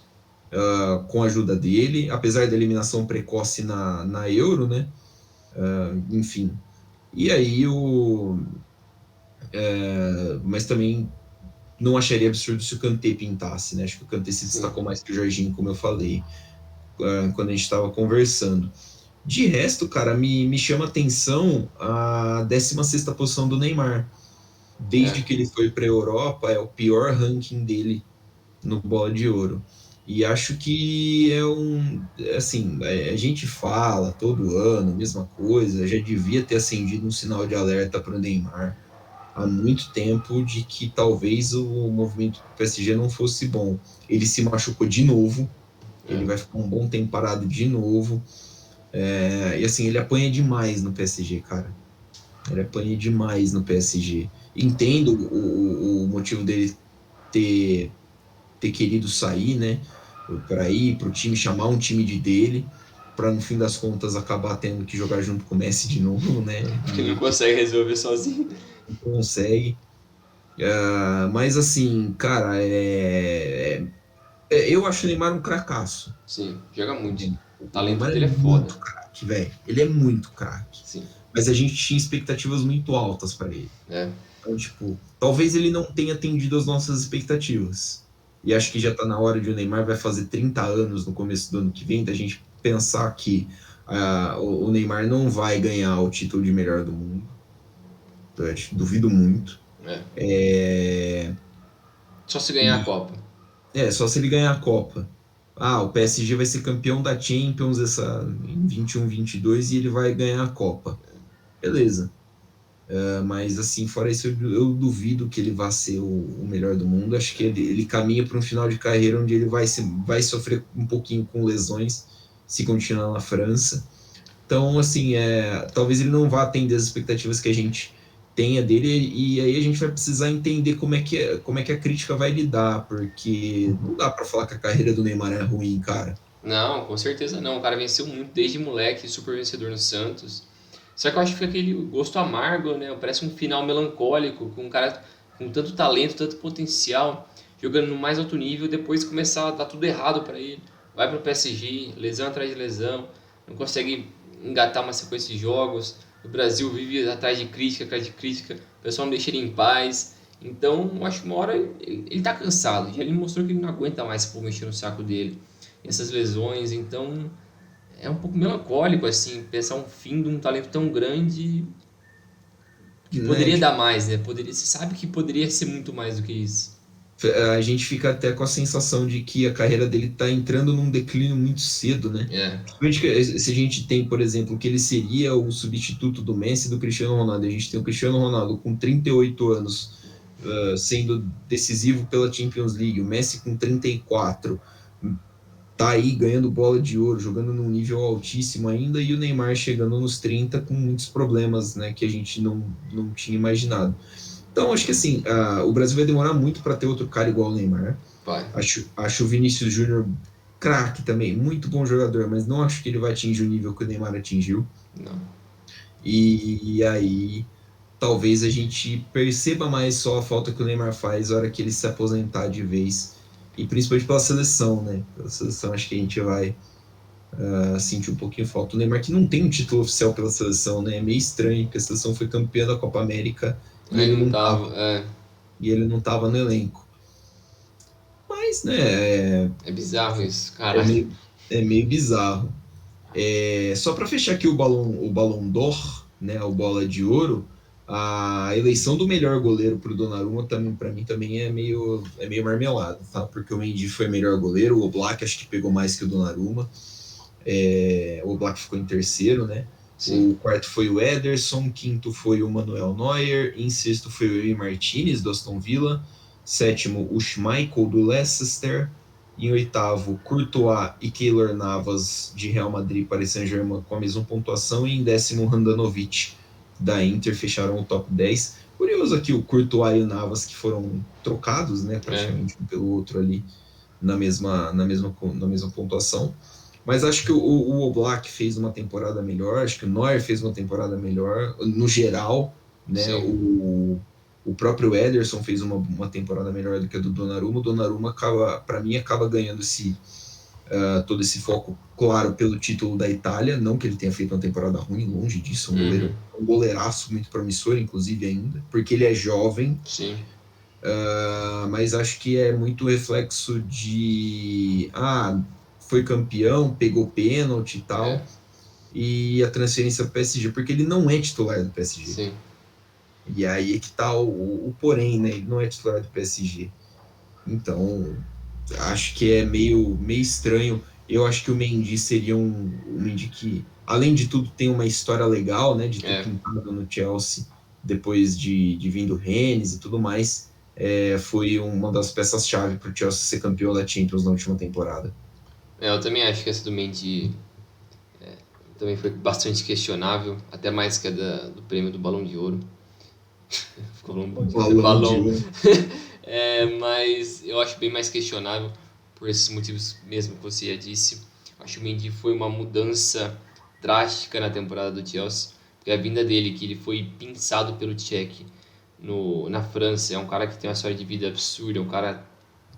com a ajuda dele, apesar da eliminação precoce na Euro, né? Enfim. E aí mas também não acharia absurdo se o Kanté pintasse, né? Acho que o Kanté se Sim. destacou mais que o Jorginho, como eu falei, quando a gente estava conversando. De resto, cara, me chama atenção a 16ª posição do Neymar. É. Desde que ele foi para a Europa, é o pior ranking dele no Bola de Ouro. E acho que assim, a gente fala todo ano, mesma coisa, já devia ter acendido um sinal de alerta para o Neymar há muito tempo de que talvez o movimento do PSG não fosse bom. Ele se machucou de novo, É. ele vai ficar um bom tempo parado de novo. E assim, ele apanha demais no PSG, cara. Ele apanha demais no PSG. Entendo o motivo dele ter querido sair, né? Para ir para o time, chamar um time dele, para no fim das contas acabar tendo que jogar junto com o Messi de novo, né? Porque ele não E consegue resolver sozinho. não consegue. Mas assim, cara, eu acho o Neymar um cracaço. Sim, joga muito. O O talento Neymar é dele é foda. muito craque, velho. Ele é muito craque. Sim. Mas a gente tinha expectativas muito altas para ele. É. Então, tipo, talvez ele não tenha atendido as nossas expectativas. E acho que já tá na hora de o Neymar vai fazer 30 anos no começo do ano que vem, da gente pensar que o Neymar não vai ganhar o título de melhor do mundo. Eu duvido muito. É. É, Só se ganhar a e Copa. só se ele ganhar a Copa. O PSG vai ser campeão da Champions em 21, 22 e ele vai ganhar a Copa. Beleza. Mas assim, fora isso, eu duvido que ele vá ser o melhor do mundo. Acho que ele caminha para um final de carreira onde ele vai sofrer um pouquinho com lesões se continuar na França. Então, assim, talvez ele não vá atender as expectativas que a gente tenha dele, e aí a gente vai precisar entender como é que a crítica vai lidar, porque não dá para falar que a carreira do Neymar é ruim, cara. Não, com certeza não. O cara venceu muito desde moleque, super vencedor no Santos. Só que eu acho que fica aquele gosto amargo, né? Parece um final melancólico, com um cara com tanto talento, tanto potencial, jogando no mais alto nível, depois começar a dar tudo errado para ele. Vai pro PSG, lesão atrás de lesão, não consegue engatar uma sequência de jogos. O Brasil vive atrás de crítica, o pessoal não deixa ele em paz. Então, eu acho que uma hora ele tá cansado. Já ele mostrou que ele não aguenta mais por mexer no saco dele. Essas lesões, então é um pouco melancólico, assim, pensar um fim de um talento tão grande que Né? poderia Tipo, dar mais, né? Poderia, você sabe que poderia ser muito mais do que isso. a gente fica até com a sensação de que a carreira dele está entrando num declínio muito cedo, né? É, Principalmente se a gente tem, por exemplo, que ele seria o substituto do Messi e do Cristiano Ronaldo. A gente tem o Cristiano Ronaldo com 38 anos, sendo decisivo pela Champions League, o Messi com 34, tá aí ganhando bola de ouro, jogando num nível altíssimo ainda, e o Neymar chegando nos 30 com muitos problemas, né, que a gente não tinha imaginado. Então, acho que assim, o Brasil vai demorar muito para ter outro cara igual o Neymar. vai. Acho o Vinícius Júnior craque também, muito bom jogador, mas não acho que ele vai atingir o nível que o Neymar atingiu. Não. E aí, talvez a gente perceba mais só a falta que o Neymar faz na hora que ele se aposentar de vez. E principalmente pela seleção, né? Pela seleção, acho que a gente vai sentir um pouquinho falta. O Neymar que não tem um título oficial pela seleção, né? É meio estranho, porque a seleção foi campeã da Copa América e Aí ele não não tava. tava. É, E ele não tava no elenco. Mas, né, é bizarro isso, é caralho. meio, é meio bizarro. Só para fechar aqui o Ballon d'Or, né, o Bola de Ouro, a eleição do melhor goleiro para o Donnarumma também para mim também é meio marmelada, tá? Porque o Mendy foi melhor goleiro, o Oblak acho que pegou mais que o Donnarumma, o Oblak ficou em terceiro, né? Sim. O quarto foi o Ederson, quinto foi o Manuel Neuer, em sexto foi o Emi Martinez do Aston Villa, sétimo o Schmeichel do Leicester, em oitavo, Courtois e Keylor Navas, de Real Madrid, Paris Saint-Germain, com a mesma pontuação. E em décimo, Handanovic, da Inter, fecharam o top 10. Curioso aqui o Courtois e o Navas, que foram trocados, né, É. praticamente um pelo outro ali, na mesma pontuação. Mas acho que o Oblak fez uma temporada melhor, acho que o Neuer fez uma temporada melhor, no geral, né? Sim. O próprio Ederson fez uma temporada melhor do que a do Donnarumma. O Donnarumma, para mim, acaba ganhando todo esse foco, claro, pelo título da Itália. Não que ele tenha feito uma temporada ruim, longe disso, Uhum. um goleiraço muito promissor, inclusive, ainda, porque ele é jovem, Sim. mas acho que é muito reflexo de foi campeão, pegou pênalti e É. tal, e a transferência para o PSG, porque ele não é titular do PSG. Sim. E aí é que tá o porém, né? Ele não é titular do PSG. Então, acho que é meio estranho. Eu acho que o Mendy seria um Mendy que, além de tudo, tem uma história legal, né? De ter É. pintado no Chelsea depois de vir do Rennes e tudo mais. Foi uma das peças-chave para o Chelsea ser campeão da Champions na última temporada. Eu também acho que essa do Mendy também foi bastante questionável, até mais que a do prêmio do Balão de Ouro. Ficou O até balão de balão. ouro. Mas eu acho bem mais questionável por esses motivos mesmo que você já disse. Acho que o Mendy foi uma mudança drástica na temporada do Chelsea, porque a vinda dele, que ele foi pinçado pelo Cech na França, é um cara que tem uma história de vida absurda, é um cara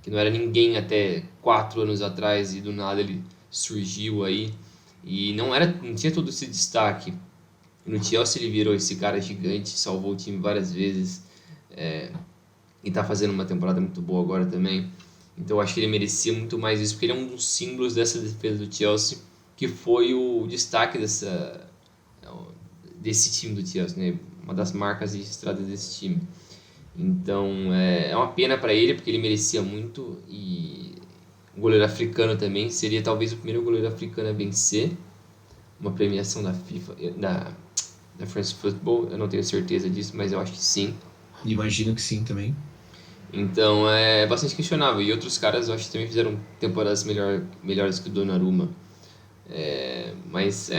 que não era ninguém até 4 anos atrás e do nada ele surgiu aí e não tinha todo esse destaque. No Chelsea ele virou esse cara gigante, salvou o time várias vezes, e tá fazendo uma temporada muito boa agora também. Então eu acho que ele merecia muito mais isso, porque ele é um dos símbolos dessa defesa do Chelsea, que foi o destaque desse time do Chelsea, né? Uma das marcas registradas desse time. Então é uma pena para ele, porque ele merecia muito, e o goleiro africano também seria talvez o primeiro goleiro africano a vencer uma premiação da FIFA, da France Football, eu não tenho certeza disso, mas eu acho que sim. Imagino que sim também. Então é bastante questionável. E outros caras eu acho que também fizeram temporadas melhores que o Donnarumma. Mas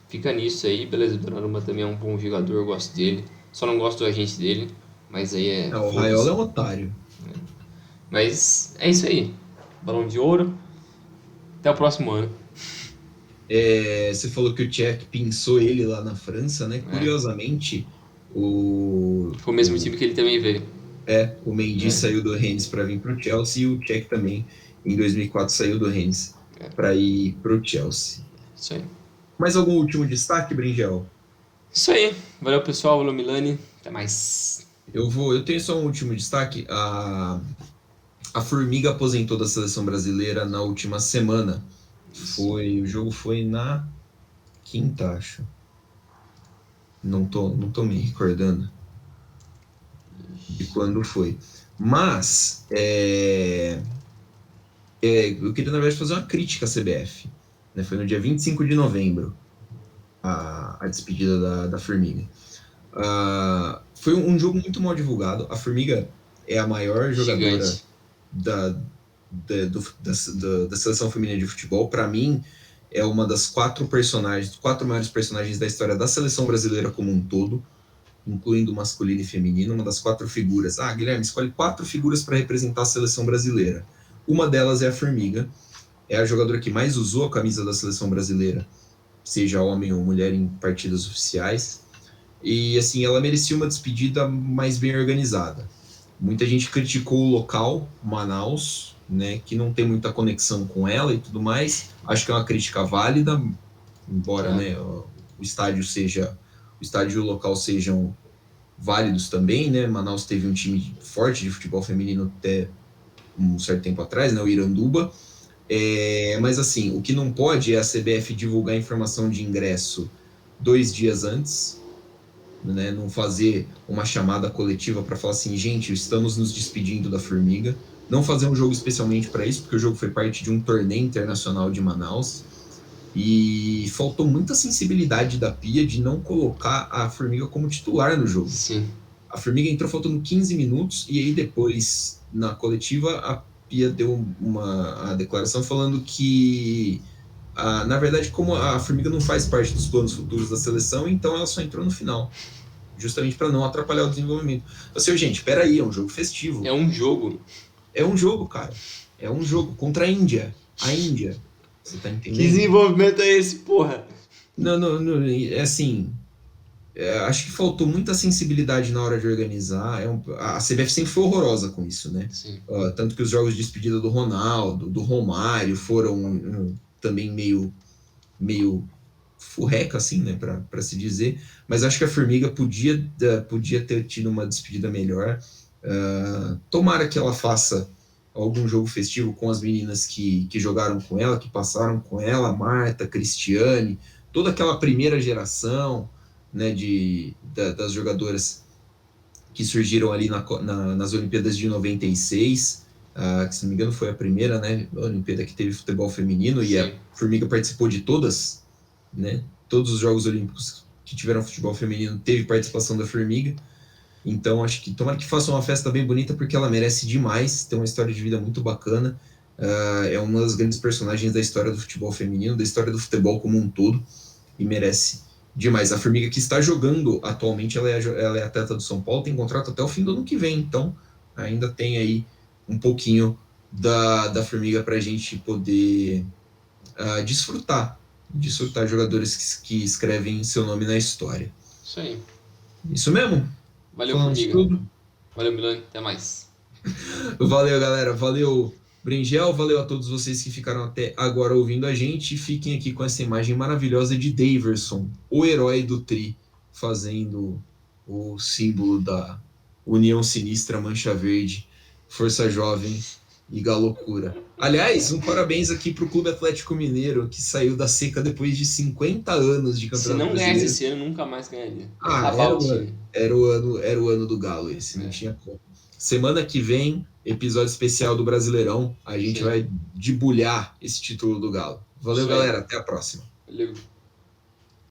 fica nisso aí. Beleza, o Donnarumma também é um bom jogador, eu gosto dele. Só não gosto do agente dele, mas aí O Raiola é foda-se. um otário. Mas é isso aí. Balão de ouro. Até o próximo ano. Você falou que o Tchek pinçou ele lá na França, né? É. Curiosamente, o, Foi o mesmo o, time que ele também veio. o Mendy É, saiu do Rennes para vir para o Chelsea e o Tchek também, em 2004, saiu do Rennes é, para ir para o Chelsea. isso aí. Mais algum último destaque, Bringel? Isso aí. Valeu, pessoal. Valeu, Milani. Até mais. Eu tenho só um último destaque. A Formiga aposentou da seleção brasileira na última semana. Isso. O jogo foi na quinta, acho. Não tô me recordando de quando foi. Mas eu queria, na verdade, fazer uma crítica à CBF. Né? Foi no dia 25 de novembro a despedida da Formiga. Foi um jogo muito mal divulgado. A Formiga é a maior jogadora Gigante. da seleção feminina de futebol. Para mim, é uma das quatro maiores personagens da história da seleção brasileira como um todo, incluindo masculino e feminino, uma das quatro figuras. Guilherme, escolhe quatro figuras para representar a seleção brasileira. Uma delas é a Formiga, é a jogadora que mais usou a camisa da seleção brasileira, seja homem ou mulher, em partidas oficiais. E assim, ela merecia uma despedida mais bem organizada. Muita gente criticou o local, Manaus, né, que não tem muita conexão com ela e tudo mais. Acho que é uma crítica válida, embora, É. né, o estádio e o local sejam válidos também, né? Manaus teve um time forte de futebol feminino até um certo tempo atrás, né, o Iranduba. Mas assim, o que não pode é a CBF divulgar informação de ingresso 2 dias antes, né? Não fazer uma chamada coletiva para falar assim, gente, estamos nos despedindo da Formiga. Não fazer um jogo especialmente para isso, porque o jogo foi parte de um torneio internacional de Manaus. E faltou muita sensibilidade da Pia de não colocar a Formiga como titular no jogo. Sim. A Formiga entrou faltando 15 minutos e aí depois, na coletiva, a Pia deu uma declaração falando que, na verdade, como a Formiga não faz parte dos planos futuros da seleção, então ela só entrou no final, justamente para não atrapalhar o desenvolvimento. Assim, gente, peraí, é um jogo festivo. É um jogo. É um jogo, cara. É um jogo contra a Índia. A Índia. Você tá Que entendendo? desenvolvimento é esse, porra? Não, é assim, acho que faltou muita sensibilidade na hora de organizar. A CBF sempre foi horrorosa com isso, né? Sim. Tanto que os jogos de despedida do Ronaldo, do Romário, foram também meio furreca, assim, né? Para se dizer. Mas acho que a Formiga podia ter tido uma despedida melhor. Tomara que ela faça algum jogo festivo com as meninas que jogaram com ela, que passaram com ela, Marta, Cristiane, toda aquela primeira geração, né, das jogadoras que surgiram ali nas Olimpíadas de 96, que se não me engano foi a primeira, né, a Olimpíada que teve futebol feminino. Sim. E a Formiga participou de todas, né, todos os Jogos Olímpicos que tiveram futebol feminino teve participação da Formiga. Então, acho que tomara que faça uma festa bem bonita, porque ela merece demais, tem uma história de vida muito bacana. É uma das grandes personagens da história do futebol feminino, da história do futebol como um todo, e merece demais. A Formiga, que está jogando atualmente, ela é atleta do São Paulo, tem contrato até o fim do ano que vem, então ainda tem aí um pouquinho da Formiga para a gente poder desfrutar jogadores que escrevem seu nome na história. Isso aí. Isso mesmo? Valeu, Falamos Formiga. tudo. Valeu, Milani. Até mais. Valeu, galera. Valeu, Bringel. Valeu a todos vocês que ficaram até agora ouvindo a gente. Fiquem aqui com essa imagem maravilhosa de Daverson, o herói do Tri, fazendo o símbolo da União Sinistra, Mancha Verde, Força Jovem e Galocura. Aliás, um parabéns aqui para o Clube Atlético Mineiro, que saiu da seca depois de 50 anos de Se Campeonato não ganhasse Brasileiro. esse ano, nunca mais ganharia. Ia acabar o time. Era o ano do Galo esse, não tinha como. Semana que vem, episódio especial do Brasileirão, a gente vai debulhar esse título do Galo. Valeu, Isso aí. galera, até a próxima. Valeu.